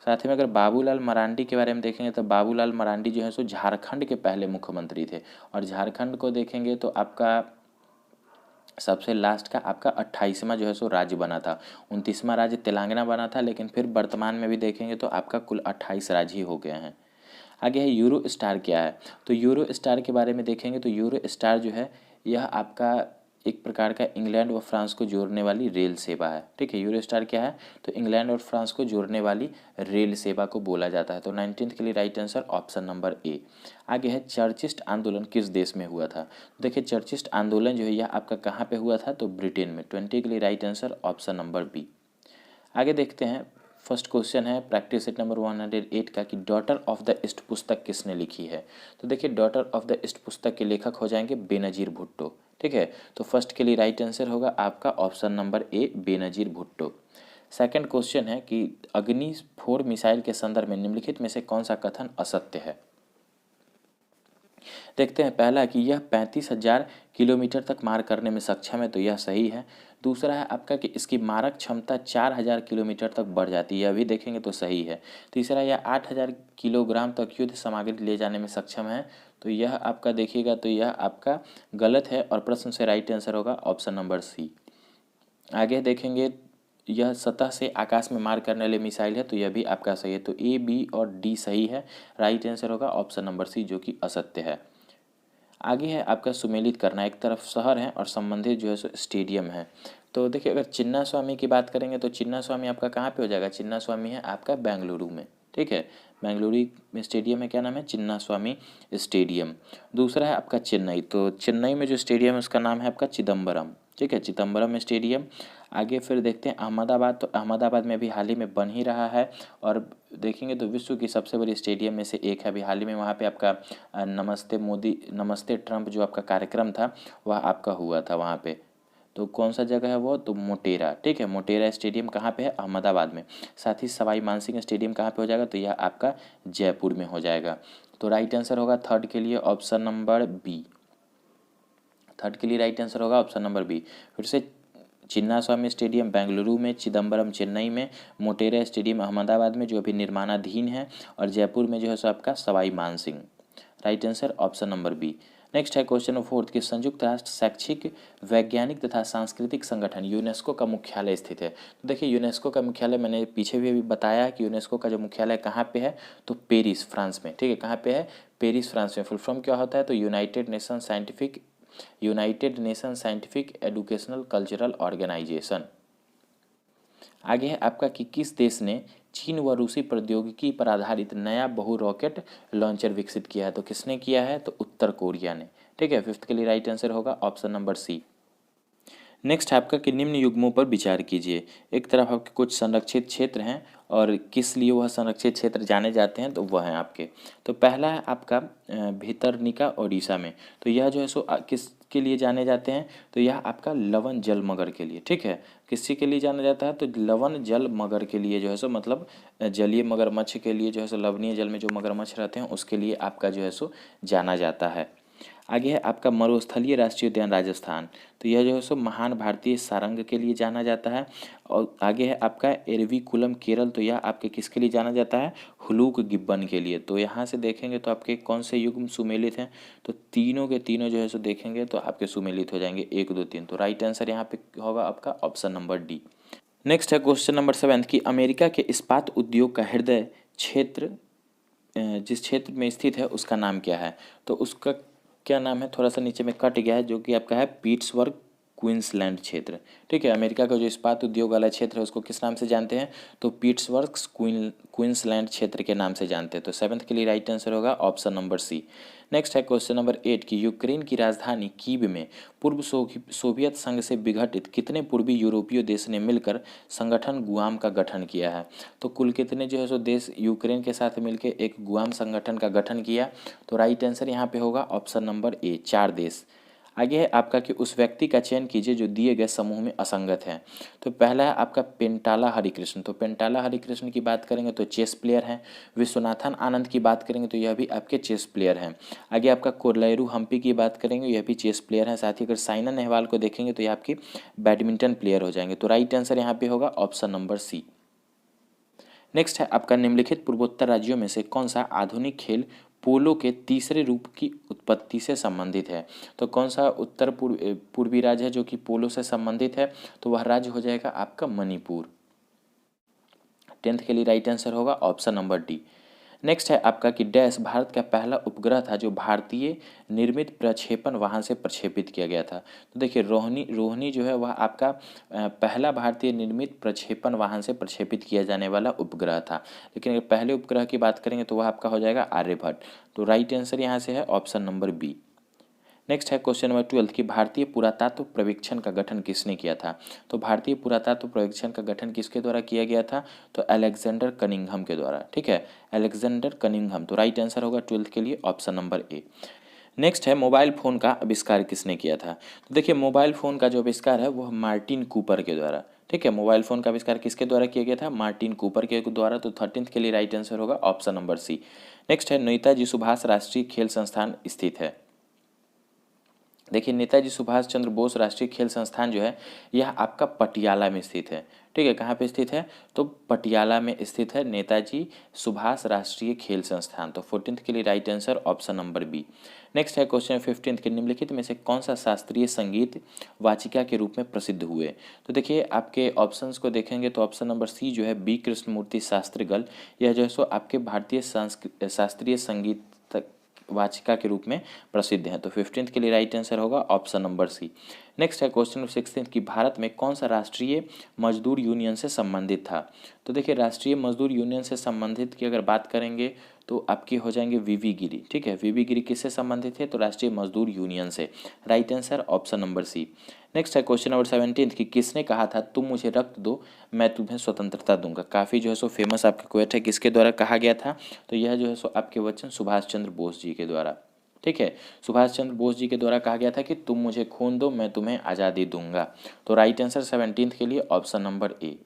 साथ में अगर बाबूलाल मरांडी के बारे में देखेंगे तो बाबूलाल मरांडी जो है सो झारखंड के पहले मुख्यमंत्री थे, और झारखंड को देखेंगे तो आपका सबसे लास्ट का आपका 28वां जो है सो राज्य बना था। 29वां राज्य तेलंगाना बना था, लेकिन फिर वर्तमान में भी देखेंगे तो आपका कुल 28 राज्य ही हो गए हैं। आगे है यूरो स्टार क्या है। तो यूरो स्टार के बारे में देखेंगे तो यूरो स्टार जो है यह आपका एक प्रकार का इंग्लैंड व फ्रांस को जोड़ने वाली रेल सेवा है। ठीक है, यूरो स्टार क्या है, तो इंग्लैंड और फ्रांस को जोड़ने वाली रेल सेवा को बोला जाता है। तो 19 के लिए right answer option number A. आगे है चर्चिस्ट आंदोलन किस देश में हुआ था। देखिए चर्चिस्ट आंदोलन जो है यह आपका कहाँ पे हुआ था, तो ब्रिटेन में। 20 के लिए right answer option number B. आगे देखते हैं फर्स्ट क्वेश्चन है प्रैक्टिस सेट नंबर 108 का कि डॉटर ऑफ द ईस्ट पुस्तक किसने लिखी है। तो देखिए डॉटर ऑफ द ईस्ट पुस्तक के लेखक हो जाएंगे बेनजीर भुट्टो। ठीक है, तो फर्स्ट के लिए राइट आंसर होगा आपका option number A Benazir Bhutto. Second question है कि अग्नि 4 मिसाइल के संदर्भ में निम्नलिखित में से कौन सा कथन असत्य है। देखते हैं पहला कि यह 35,000 किलोमीटर तक मार करने में सक्षम है, तो यह सही है। दूसरा है आपका कि इसकी मारक क्षमता 4,000 किलोमीटर तक बढ़ जाती है, यह भी देखेंगे तो सही है। तीसरा यह 8,000 किलोग्राम तक युद्ध सामग्री ले जाने में सक्षम है, तो यह आपका देखिएगा तो यह आपका गलत है, और प्रश्न से राइट आंसर होगा ऑप्शन नंबर सी। आगे देखेंगे यह सतह से आकाश में मार करने वाली मिसाइल है, तो यह भी आपका सही है। तो ए बी और डी सही है, राइट आंसर होगा ऑप्शन नंबर सी जो कि असत्य है। आगे है आपका सुमेलित करना, एक तरफ शहर है और संबंधित जो है सो स्टेडियम है। तो देखिए अगर चिन्ना स्वामी की बात करेंगे तो चिन्ना स्वामी आपका कहाँ पे हो जाएगा, चिन्ना स्वामी है आपका बेंगलुरु में। ठीक है, बेंगलुरु में स्टेडियम है, क्या नाम है, चिन्ना स्वामी स्टेडियम। दूसरा है आपका चेन्नई, तो चेन्नई में जो स्टेडियम है उसका नाम है आपका चिदम्बरम। ठीक है, चिदम्बरम स्टेडियम। आगे फिर देखते हैं अहमदाबाद, तो अहमदाबाद में भी हाल ही में बन ही रहा है, और देखेंगे तो विश्व की सबसे बड़ी स्टेडियम में से एक है। अभी हाल ही में वहाँ पे आपका नमस्ते मोदी नमस्ते ट्रंप जो आपका कार्यक्रम था वह आपका हुआ था वहाँ पे। तो कौन सा जगह है वो, तो मोटेरा। ठीक है, मोटेरा स्टेडियम कहाँ पे है, अहमदाबाद में। साथ ही सवाई मानसिंह स्टेडियम कहाँ पे हो जाएगा, तो यह आपका जयपुर में हो जाएगा। तो राइट आंसर होगा थर्ड के लिए ऑप्शन नंबर बी। थर्ड के लिए राइट आंसर होगा ऑप्शन नंबर बी। फिर से चिन्नास्वामी स्टेडियम बेंगलुरु में, चिदम्बरम चेन्नई में, मोटेरा स्टेडियम अहमदाबाद में जो अभी निर्माणाधीन है, और जयपुर में जो है सो आपका Sawai Man Singh. Right answer option number B. Next है क्वेश्चन नंबर 4 कि संयुक्त राष्ट्र शैक्षिक, वैज्ञानिक तथा सांस्कृतिक संगठन यूनेस्को का मुख्यालय स्थित है। तो देखिए यूनेस्को का मुख्यालय मैंने पीछे भी बताया कि यूनेस्को का जो मुख्यालय कहाँ पे है, तो पेरिस फ्रांस में। ठीक है, कहाँ पे है, पेरिस फ्रांस में। फुल फॉर्म क्या होता है, तो united nation scientific educational cultural organisation. आगे है आपका कि किस देश ने चीन व रूसी प्रौद्योगिकी पर आधारित नया बहु रॉकेट लॉन्चर विकसित किया है। तो किसने किया है, तो उत्तर कोरिया ने। ठीक है, फिफ्थ के लिए राइट आंसर होगा ऑप्शन नंबर सी। नेक्स्ट है आपका कि निम्न युग्मों पर विचार कीजिए। एक तरफ आपके कुछ संरक्षित क्षेत्र हैं और किस लिए वह संरक्षित क्षेत्र जाने जाते हैं, तो वह हैं आपके। तो पहला है आपका भितरनिका ओडिशा में। तो यह जो है सो किस के लिए जाने जाते हैं, तो यह आपका लवण जल मगर के लिए। ठीक है, किसी के लिए जाना जाता है, तो लवण जल मगर के लिए जो है सो मतलब जलीय मगरमच्छ के लिए जो है सो लवणीय जल में जो मगरमच्छ रहते हैं उसके लिए आपका जो है सो जाना जाता है। आगे है आपका मरुस्थलीय राष्ट्रीय उद्यान राजस्थान। तो यह जो है सो महान भारतीय सारंग के लिए जाना जाता है। और आगे है आपका एरविकुलम केरल। तो यह आपके किसके लिए जाना जाता है, हुलूक गिब्बन के लिए। तो यहाँ से देखेंगे तो आपके कौन से युग्म सुमेलित हैं, तो तीनों के तीनों जो है सो देखेंगे तो आपके सुमेलित हो जाएंगे 1 2 3। तो राइट आंसर यहाँ पे होगा आपका ऑप्शन नंबर डी। नेक्स्ट है क्वेश्चन नंबर 7 कि अमेरिका के इस्पात उद्योग का हृदय क्षेत्र जिस क्षेत्र में स्थित है उसका नाम क्या है। तो उसका क्या नाम है, थोड़ा सा नीचे में कट गया है, जो कि आपका है पीट्सबर्ग क्वींसलैंड क्षेत्र। ठीक है, अमेरिका का जो इस्पात उद्योग वाला क्षेत्र है उसको किस नाम से जानते हैं, तो पीट्सबर्ग क्वींसलैंड क्षेत्र के नाम से जानते हैं। तो 7th के लिए राइट आंसर होगा ऑप्शन नंबर सी। नेक्स्ट है क्वेश्चन नंबर 8 कि यूक्रेन की राजधानी कीव में पूर्व सोवियत संघ से विघटित कितने पूर्वी यूरोपीय देश ने मिलकर संगठन गुआम का गठन किया है। तो कुल कितने जो है सो देश यूक्रेन के साथ मिलकर एक गुआम संगठन का गठन किया। तो राइट आंसर यहाँ पे होगा ऑप्शन नंबर ए, 4 देश। आगे है आपका कि उस व्यक्ति का चयन कीजिए जो दिए गए समूह में असंगत है। तो पहला है आपका पेंटाला हरिकृष्ण। तो पेंटाला हरिकृष्ण की बात करेंगे तो चेस प्लेयर हैं। विश्वनाथन आनंद की बात करेंगे तो यह भी आपके चेस प्लेयर हैं। आगे आपका कोरलेरू हम्पी की बात करेंगे, यह भी चेस प्लेयर हैं। साथ ही अगर साइना नेहवाल को देखेंगे तो यह आपकी बैडमिंटन प्लेयर हो जाएंगे। तो राइट आंसर यहाँ पे होगा ऑप्शन नंबर सी। नेक्स्ट है आपका निम्नलिखित पूर्वोत्तर राज्यों में से कौन सा आधुनिक खेल पोलो के तीसरे रूप की उत्पत्ति से संबंधित है। तो कौन सा उत्तर पूर्वी राज्य है जो कि पोलो से संबंधित है, तो वह राज्य हो जाएगा आपका मणिपुर। 10th के लिए राइट आंसर होगा ऑप्शन नंबर डी। नेक्स्ट है आपका कि डैश भारत का पहला उपग्रह था जो भारतीय निर्मित प्रक्षेपण वाहन से प्रक्षेपित किया गया था। तो देखिए रोहिणी जो है वह आपका पहला भारतीय निर्मित प्रक्षेपण वाहन से प्रक्षेपित किया जाने वाला उपग्रह था। लेकिन अगर पहले उपग्रह की बात करेंगे तो वह आपका हो जाएगा आर्यभट्ट। तो राइट आंसर यहाँ से है ऑप्शन नंबर बी। नेक्स्ट है क्वेश्चन नंबर 12 कि भारतीय पुरातत्व सर्वेक्षण का गठन किसने किया था। तो भारतीय पुरातत्व सर्वेक्षण का गठन किसके द्वारा किया गया था, तो अलेक्जेंडर कनिंघम के द्वारा। ठीक है, अलेक्जेंडर कनिंघम। तो राइट आंसर होगा 12th के लिए ऑप्शन नंबर ए। नेक्स्ट है मोबाइल फ़ोन का आविष्कार किसने किया था। तो देखिए मोबाइल फ़ोन का जो आविष्कार है वह मार्टिन कूपर के द्वारा। ठीक है, मोबाइल फ़ोन का आविष्कार किसके द्वारा किया गया था, मार्टिन कूपर के द्वारा। तो 13th के लिए राइट आंसर होगा ऑप्शन नंबर सी। नेक्स्ट है नेताजी सुभाष राष्ट्रीय खेल संस्थान स्थित है। देखिए नेताजी सुभाष चंद्र बोस राष्ट्रीय खेल संस्थान जो है यह आपका पटियाला में स्थित है। ठीक है, कहाँ पे स्थित है, तो पटियाला में स्थित है नेताजी सुभाष राष्ट्रीय खेल संस्थान। तो 14th के लिए right answer option number B. Next है क्वेश्चन 15th के निम्नलिखित में से कौन सा शास्त्रीय संगीत वाचिका के रूप में प्रसिद्ध हुए। तो देखिए आपके ऑप्शंस को देखेंगे तो ऑप्शन नंबर सी जो है बी कृष्णमूर्ति शास्त्रीगल, यह जो है सो आपके भारतीय शास्त्रीय संगीत वाचिका के रूप में प्रसिद्ध है। तो 15th के लिए राइट आंसर होगा ऑप्शन नंबर सी। नेक्स्ट है क्वेश्चन 16th कि भारत में कौन सा राष्ट्रीय मजदूर यूनियन से संबंधित था। तो देखिए राष्ट्रीय मजदूर यूनियन से संबंधित की अगर बात करेंगे तो आपके हो जाएंगे वीवी गिरी। ठीक है, वीवी गिरी किससे संबंधित है, तो राष्ट्रीय मजदूर यूनियन से। Right answer option number C. Next है क्वेश्चन नंबर 17 कि किसने कहा था तुम मुझे रक्त दो मैं तुम्हें स्वतंत्रता दूंगा। काफ़ी जो है सो फेमस आपके क्वेट है, किसके द्वारा कहा गया था, तो यह जो है सो आपके वचन सुभाष चंद्र बोस जी के द्वारा। ठीक है, सुभाष चंद्र बोस जी के द्वारा कहा गया था कि तुम मुझे खून दो मैं तुम्हें आज़ादी दूंगा। तो राइट आंसर 17th के लिए ऑप्शन नंबर ए।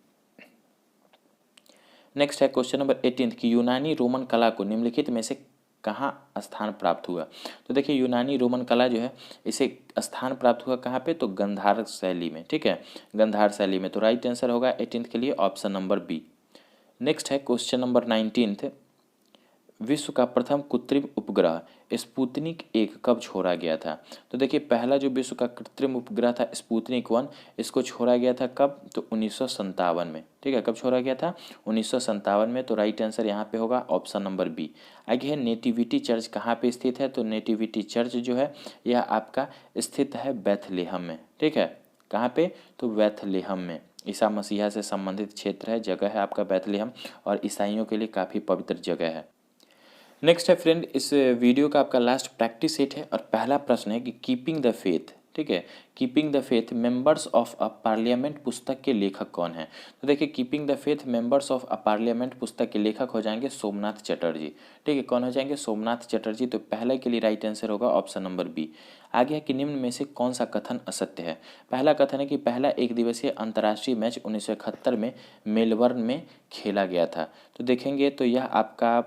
नेक्स्ट है क्वेश्चन नंबर 18 कि यूनानी रोमन कला को निम्नलिखित में से कहाँ स्थान प्राप्त हुआ? तो देखिए यूनानी रोमन कला जो है इसे स्थान प्राप्त हुआ कहाँ पे? तो गंधार शैली में, ठीक है, गंधार शैली में। तो राइट आंसर होगा 18th के लिए ऑप्शन नंबर बी। नेक्स्ट है क्वेश्चन नंबर 19th। विश्व का प्रथम कृत्रिम उपग्रह स्पुतनिक 1 कब छोड़ा गया था? तो देखिए पहला जो विश्व का कृत्रिम उपग्रह था स्पुतनिक 1, इसको छोड़ा गया था कब? तो 1957 में, ठीक है। कब छोड़ा गया था? 1957 में। तो राइट आंसर यहाँ पे होगा ऑप्शन नंबर बी। आगे है नेटिविटी चर्च कहाँ पे स्थित है? तो नेटिविटी चर्च जो है यह आपका स्थित है बेथलेहम में, ठीक है। कहाँ पे? तो बेथलेहम में। ईसा मसीहा से संबंधित क्षेत्र है, जगह है आपका बेथलेहम, और ईसाइयों के लिए काफ़ी पवित्र जगह है। नेक्स्ट है फ्रेंड, इस वीडियो का आपका लास्ट प्रैक्टिस सेट है और पहला प्रश्न है कि कीपिंग द फेथ, ठीक है, keeping the faith members of a parliament पुस्तक के लेखक कौन है? तो देखिए keeping the faith members of a parliament पुस्तक के लेखक हो जाएंगे सोमनाथ चटर्जी, ठीक है। कौन हो जाएंगे? सोमनाथ चटर्जी। तो पहले के लिए राइट आंसर होगा ऑप्शन नंबर बी। आगे है कि निम्न में से कौन सा कथन असत्य है? पहला कथन है कि पहला एक दिवसीय अंतर्राष्ट्रीय मैच 1971 में मेलबर्न में खेला गया था। तो देखेंगे तो यह आपका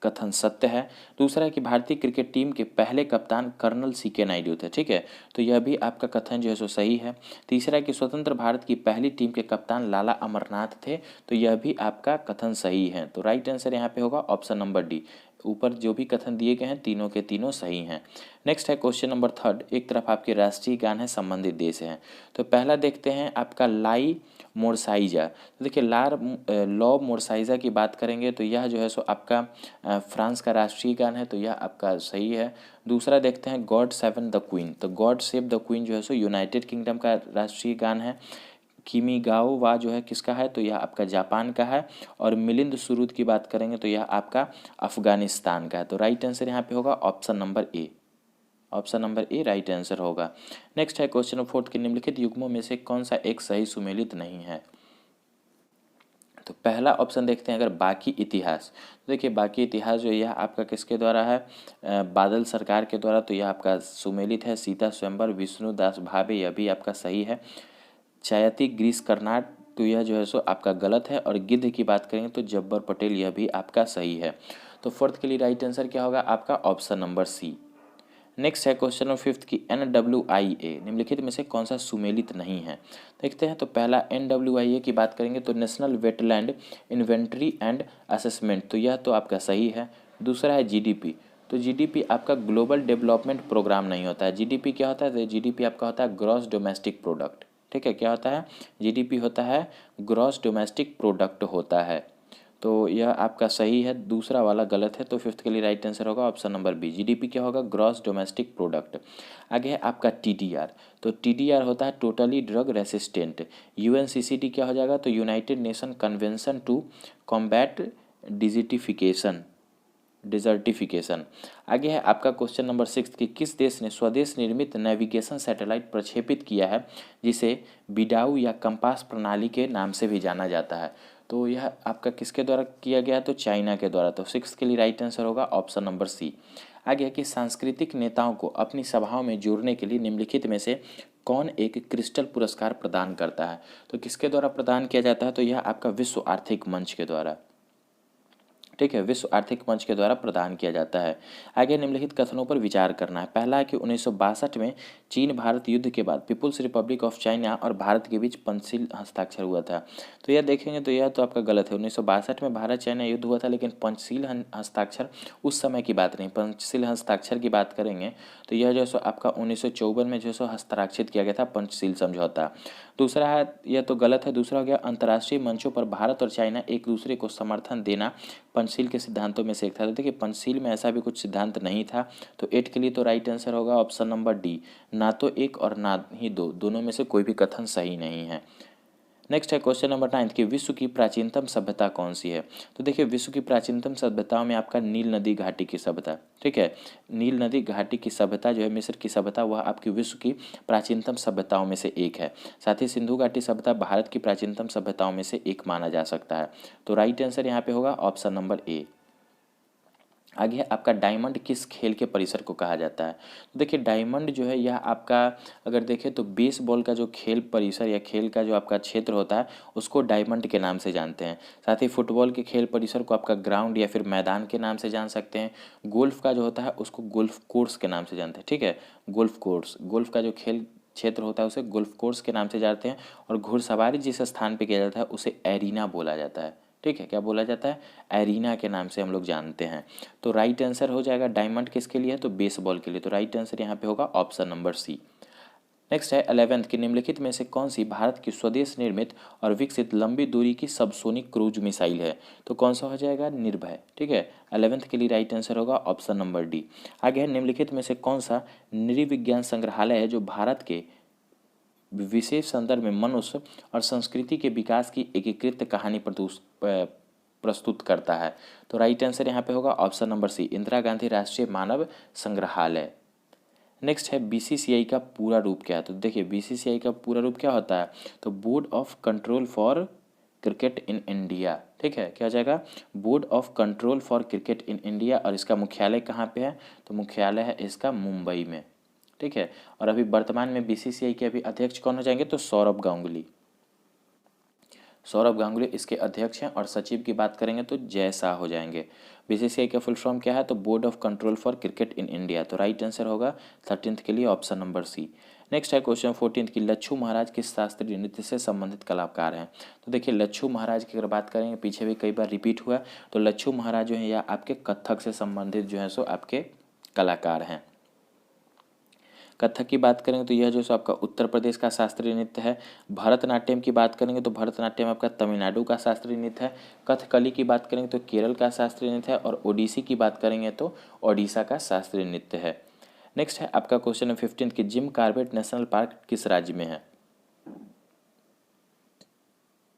कथन सत्य है। दूसरा है कि भारतीय क्रिकेट टीम के पहले कप्तान कर्नल सीके नायडू थे, ठीक है। तो यह भी आपका कथन जो है सो सही है। तीसरा है कि स्वतंत्र भारत की पहली टीम के कप्तान लाला अमरनाथ थे। तो यह भी आपका कथन सही है। तो राइट आंसर यहाँ पे होगा ऑप्शन नंबर डी। ऊपर जो भी कथन दिए गए हैं तीनों के तीनों सही हैं। नेक्स्ट है क्वेश्चन नंबर 3। एक तरफ आपके राष्ट्रीय गान है, संबंधित देश हैं। तो पहला देखते हैं आपका लाई मोरसाइजा। तो देखिए लॉ मोरसाइजा की बात करेंगे तो यह जो है सो आपका फ्रांस का राष्ट्रीय गान है, तो यह आपका सही है। दूसरा देखते हैं गॉड सेवन द क्वीन। तो गॉड सेव द क्वीन जो है सो यूनाइटेड किंगडम का राष्ट्रीय गान है। किमी गाओ वा जो है किसका है? तो यह आपका जापान का है। और मिलिंद सुरूद की बात करेंगे तो यह आपका अफगानिस्तान का है। तो राइट आंसर यहाँ पे होगा option number A. Option number A right answer होगा। नेक्स्ट है क्वेश्चन नंबर 4 के निम्नलिखित युग्मों में से कौन सा एक सही सुमेलित नहीं है? तो पहला ऑप्शन देखते हैं अगर बाकी इतिहास। तो देखिए बाकी इतिहास जो यह आपका किसके द्वारा है? बादल सरकार के द्वारा। तो यह आपका सुमेलित है। सीता स्वयंवर विष्णुदास भावे, यह भी आपका सही है। चयति ग्रीस कर्नाड, तो यह जो है सो आपका गलत है। और गिद्ध की बात करेंगे तो जब्बर पटेल, यह भी आपका सही है। तो फोर्थ के लिए राइट आंसर क्या होगा आपका? Option number C. नेक्स्ट है क्वेश्चन नंबर 5 की NWIA निम्नलिखित में से कौन सा सुमेलित नहीं है? देखते हैं। तो पहला NWIA की बात करेंगे तो national wetland inventory and assessment, तो यह तो आपका सही है। दूसरा है GDP। तो GDP आपका ग्लोबल डेवलपमेंट प्रोग्राम नहीं होता है। GDP क्या होता है? तो GDP आपका होता है ग्रॉस डोमेस्टिक प्रोडक्ट, ठीक है। क्या होता है? GDP होता है ग्रॉस डोमेस्टिक प्रोडक्ट होता है। तो यह आपका सही है, दूसरा वाला गलत है। तो फिफ्थ के लिए राइट आंसर होगा ऑप्शन नंबर बी। GDP क्या होगा? Gross domestic product. आगे है आपका TDR। तो TDR होता है टोटली ड्रग रेसिस्टेंट। UNCCD क्या हो जाएगा? तो united nation convention to combat desertification. आगे है आपका क्वेश्चन नंबर 6 कि किस देश ने स्वदेश निर्मित नेविगेशन सैटेलाइट प्रक्षेपित किया है जिसे बिडाऊ या कंपास प्रणाली के नाम से भी जाना जाता है? तो यह आपका किसके द्वारा किया गया? तो चाइना के द्वारा। तो 6 के लिए राइट आंसर होगा ऑप्शन नंबर सी। आगे है कि सांस्कृतिक नेताओं को अपनी सभाओं में जोड़ने के लिए निम्नलिखित में से कौन एक क्रिस्टल पुरस्कार प्रदान करता है? तो किसके द्वारा प्रदान किया जाता है? तो यह आपका विश्व आर्थिक मंच के द्वारा, ठीक है, विश्व आर्थिक मंच के द्वारा प्रदान किया जाता है। आगे निम्नलिखित कथनों पर विचार करना है। पहला है कि 1962 में चीन भारत युद्ध के बाद पीपुल्स रिपब्लिक ऑफ चाइना और भारत के बीच पंचशील हस्ताक्षर हुआ था। तो यह देखेंगे तो यह तो आपका गलत है। 1962 में भारत चाइना युद्ध हुआ था, लेकिन पंचशील हस्ताक्षर उस समय की बात नहीं। पंचशील हस्ताक्षर की बात करेंगे तो यह जो सो आपका 1954 में जो सो हस्ताक्षरित किया गया था पंचशील समझौता। दूसरा है, यह तो गलत है। दूसरा हो गया अंतर्राष्ट्रीय मंचों पर भारत और चाइना एक दूसरे को समर्थन देना पंचशील के सिद्धांतों में से एक था। तो देखिए पंचशील में ऐसा भी कुछ सिद्धांत नहीं था। तो 8 के लिए तो राइट आंसर होगा ऑप्शन नंबर डी। ना तो एक और ना ही दो, दोनों में से कोई भी कथन सही नहीं है। नेक्स्ट है क्वेश्चन नंबर 9 कि विश्व की प्राचीनतम सभ्यता कौन सी है? तो देखिए विश्व की प्राचीनतम सभ्यताओं में आपका नील नदी घाटी की सभ्यता, ठीक है। नील नदी घाटी की सभ्यता जो है मिस्र की सभ्यता, वह आपकी विश्व की प्राचीनतम सभ्यताओं में से एक है। साथ ही सिंधु घाटी सभ्यता भारत की प्राचीनतम सभ्यताओं में से एक माना जा सकता है। तो राइट आंसर यहाँ पे होगा ऑप्शन नंबर ए। आगे है आपका डायमंड किस खेल के परिसर को कहा जाता है। तो देखिए डायमंड जो है यह आपका अगर देखें तो बेसबॉल का जो खेल परिसर या खेल का जो आपका क्षेत्र होता है उसको डायमंड के नाम से जानते हैं। साथ ही फुटबॉल के खेल परिसर को आपका ग्राउंड या फिर मैदान के नाम से जान सकते हैं। गोल्फ का जो होता है उसको गोल्फ कोर्स के नाम से जानते हैं, ठीक है, गोल्फ कोर्स। गोल्फ का जो खेल क्षेत्र होता है उसे गोल्फ कोर्स के नाम से जानते हैं। और घुड़सवारी जिस स्थान पर किया जाता है उसे एरिना बोला जाता है, ठीक है, क्या बोला जाता है, एरिना के नाम से हम लोग जानते हैं। तो राइट आंसर हो जाएगा डायमंड किसके लिए है, तो बेसबॉल के लिए। तो राइट आंसर यहाँ पे होगा ऑप्शन नंबर सी। नेक्स्ट है 11th की निम्नलिखित में से कौन सी भारत की स्वदेश निर्मित और विकसित लंबी दूरी की सबसोनिक क्रूज मिसाइल है। तो कौन सा हो जाएगा, निर्भय, ठीक है। 11th के लिए राइट आंसर होगा ऑप्शन नंबर डी। आगे है निम्नलिखित में से कौन सा नृविज्ञान संग्रहालय है जो भारत के विशेष संदर्भ में मनुष्य और संस्कृति के विकास की एकीकृत कहानी प्रस्तुत करता है। तो राइट आंसर यहाँ पे होगा option number C, Indira Gandhi राष्ट्रीय मानव संग्रहालय। नेक्स्ट है बीसीसीआई का पूरा रूप क्या है। तो देखिए बीसीसीआई का पूरा रूप क्या होता है, तो board of control for cricket in India, ठीक है, क्या हो जाएगा, board of control for cricket in India. और इसका मुख्यालय कहाँ पे है, तो मुख्यालय है इसका मुंबई में, ठीक है। और अभी वर्तमान में बीसीसीआई के अभी अध्यक्ष कौन हो जाएंगे, तो सौरभ गांगुली। सौरभ गांगुली इसके अध्यक्ष हैं। और सचिव की बात करेंगे तो जय शाह हो जाएंगे। बीसीसीआई का फुल फॉर्म क्या है, तो board of control for cricket in India. तो राइट आंसर होगा 13th के लिए ऑप्शन नंबर सी। नेक्स्ट है क्वेश्चन 14th की लच्छू महाराज किस शास्त्रीय नृत्य से संबंधित कलाकार हैं। तो देखिए लच्छू महाराज की अगर बात करेंगे, पीछे भी कई बार रिपीट हुआ, तो लच्छू महाराज जो है या आपके कथक से संबंधित जो है सो आपके कलाकार हैं। कथक की बात करेंगे तो यह जो सो आपका उत्तर प्रदेश का शास्त्रीय नृत्य है। भरतनाट्यम की बात करेंगे तो भरतनाट्यम आपका तमिलनाडु का शास्त्रीय नृत्य है। कथकली की बात करेंगे तो केरल का शास्त्रीय नृत्य है। और ओडिसी की बात करेंगे तो ओडिशा का शास्त्रीय नृत्य है। नेक्स्ट है आपका क्वेश्चन 15 की जिम कॉर्बेट नेशनल पार्क किस राज्य में है।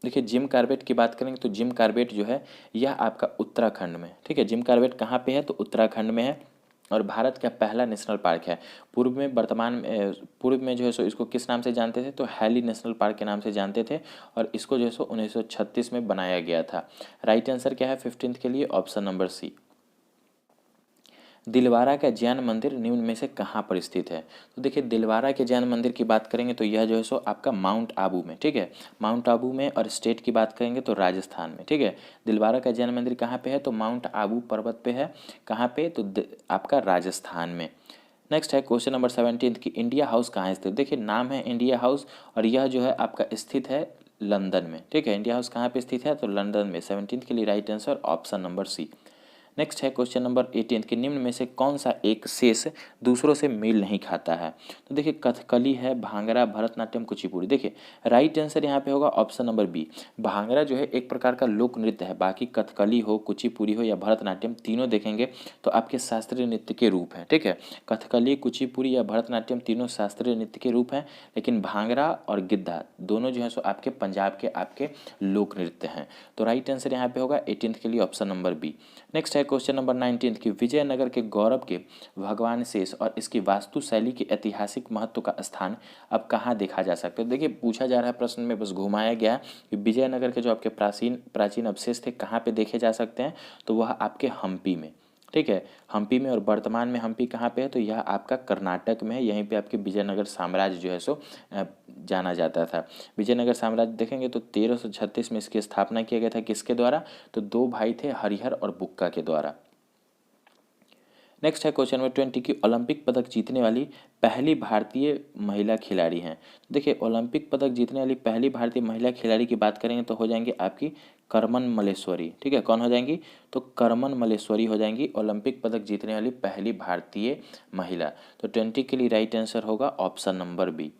देखिए जिम कॉर्बेट की बात करेंगे तो जिम कॉर्बेट जो है यह आपका उत्तराखंड में, ठीक है। जिम कॉर्बेट कहाँ पे है, तो उत्तराखंड में है। और भारत का पहला नेशनल पार्क है। पूर्व में जो है सो इसको किस नाम से जानते थे, तो हैली नेशनल पार्क के नाम से जानते थे। और इसको जो है सो 1936 में बनाया गया था। राइट आंसर क्या है 15th के लिए, ऑप्शन नंबर सी। दिलवारा का जैन मंदिर निम्न में से कहाँ पर स्थित है। तो देखिए दिलवारा के जैन मंदिर की बात करेंगे तो यह जो है सो आपका माउंट आबू में, ठीक है, माउंट आबू में। और स्टेट की बात करेंगे तो राजस्थान में, ठीक है। दिलवारा का जैन मंदिर कहाँ पे है, तो माउंट आबू पर्वत पे है। कहाँ पे, तो आपका राजस्थान में। नेक्स्ट है क्वेश्चन नंबर 17 की इंडिया हाउस कहाँ स्थित। देखिए नाम है इंडिया हाउस और यह जो है आपका स्थित है लंदन में, ठीक है। इंडिया हाउस कहाँ पे स्थित है, तो लंदन में। 17th के लिए right answer option number C. Next है क्वेश्चन नंबर 18 कि निम्न में से कौन सा एक शेष दूसरों से मेल नहीं खाता है। तो देखिए कथकली है, भांगड़ा, भरतनाट्यम, कुचिपुड़ी। देखिए राइट आंसर यहाँ पे होगा ऑप्शन नंबर बी। भांगड़ा जो है एक प्रकार का लोक नृत्य है। बाकी कथकली हो, कुचिपुड़ी हो या भरतनाट्यम, तीनों देखेंगे तो आपके शास्त्रीय नृत्य के रूप हैं, ठीक है। कथकली, कुचिपुड़ी या भरतनाट्यम तीनों शास्त्रीय नृत्य के रूप हैं। लेकिन भांगड़ा और गिद्धा दोनों जो है सो आपके पंजाब के आपके लोक नृत्य हैं। तो राइट आंसर यहाँ पे होगा 18th के लिए ऑप्शन नंबर बी। नेक्स्ट है क्वेश्चन नंबर 19 की विजयनगर के गौरव के भगवान शेष और इसकी वास्तुशैली के ऐतिहासिक महत्व का स्थान अब कहाँ देखा जा सकता है। देखिए पूछा जा रहा है प्रश्न में, बस घुमाया गया कि विजयनगर के जो आपके प्राचीन अवशेष थे कहाँ पे देखे जा सकते हैं, तो वह आपके हम्पी में, ठीक है, हम्पी में। और वर्तमान में हम्पी कहाँ पे है, तो यह आपका कर्नाटक में है। यहीं पे आपके विजयनगर साम्राज्य जो है सो जाना जाता था। विजयनगर साम्राज्य देखेंगे तो 1336 में इसकी स्थापना किया गया था। किसके द्वारा, तो दो भाई थे, हरिहर और बुक्का के द्वारा। नेक्स्ट है क्वेश्चन नंबर 20 की ओलंपिक पदक जीतने वाली पहली भारतीय महिला खिलाड़ी हैं। देखिए ओलंपिक पदक जीतने वाली पहली भारतीय महिला खिलाड़ी की बात करेंगे तो हो जाएंगी आपकी करमन मल्लेश्वरी, ठीक है। कौन हो जाएंगी, तो करमन मल्लेश्वरी हो जाएंगी ओलंपिक पदक जीतने वाली पहली भारतीय महिला। तो 20 के लिए राइट आंसर होगा ऑप्शन नंबर बी।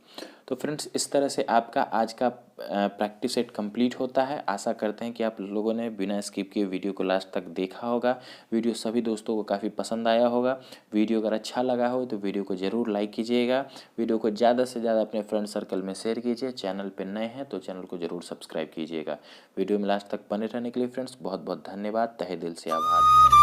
तो फ्रेंड्स इस तरह से आपका आज का प्रैक्टिस सेट कंप्लीट होता है। आशा करते हैं कि आप लोगों ने बिना स्किप किए वीडियो को लास्ट तक देखा होगा। वीडियो सभी दोस्तों को काफ़ी पसंद आया होगा। वीडियो अगर अच्छा लगा हो तो वीडियो को ज़रूर लाइक कीजिएगा। वीडियो को ज़्यादा से ज़्यादा अपने फ्रेंड सर्कल में शेयर कीजिए। चैनल पर नए हैं तो चैनल को ज़रूर सब्सक्राइब कीजिएगा। वीडियो में लास्ट तक बने रहने के लिए फ्रेंड्स बहुत बहुत धन्यवाद। तहे दिल से आभार।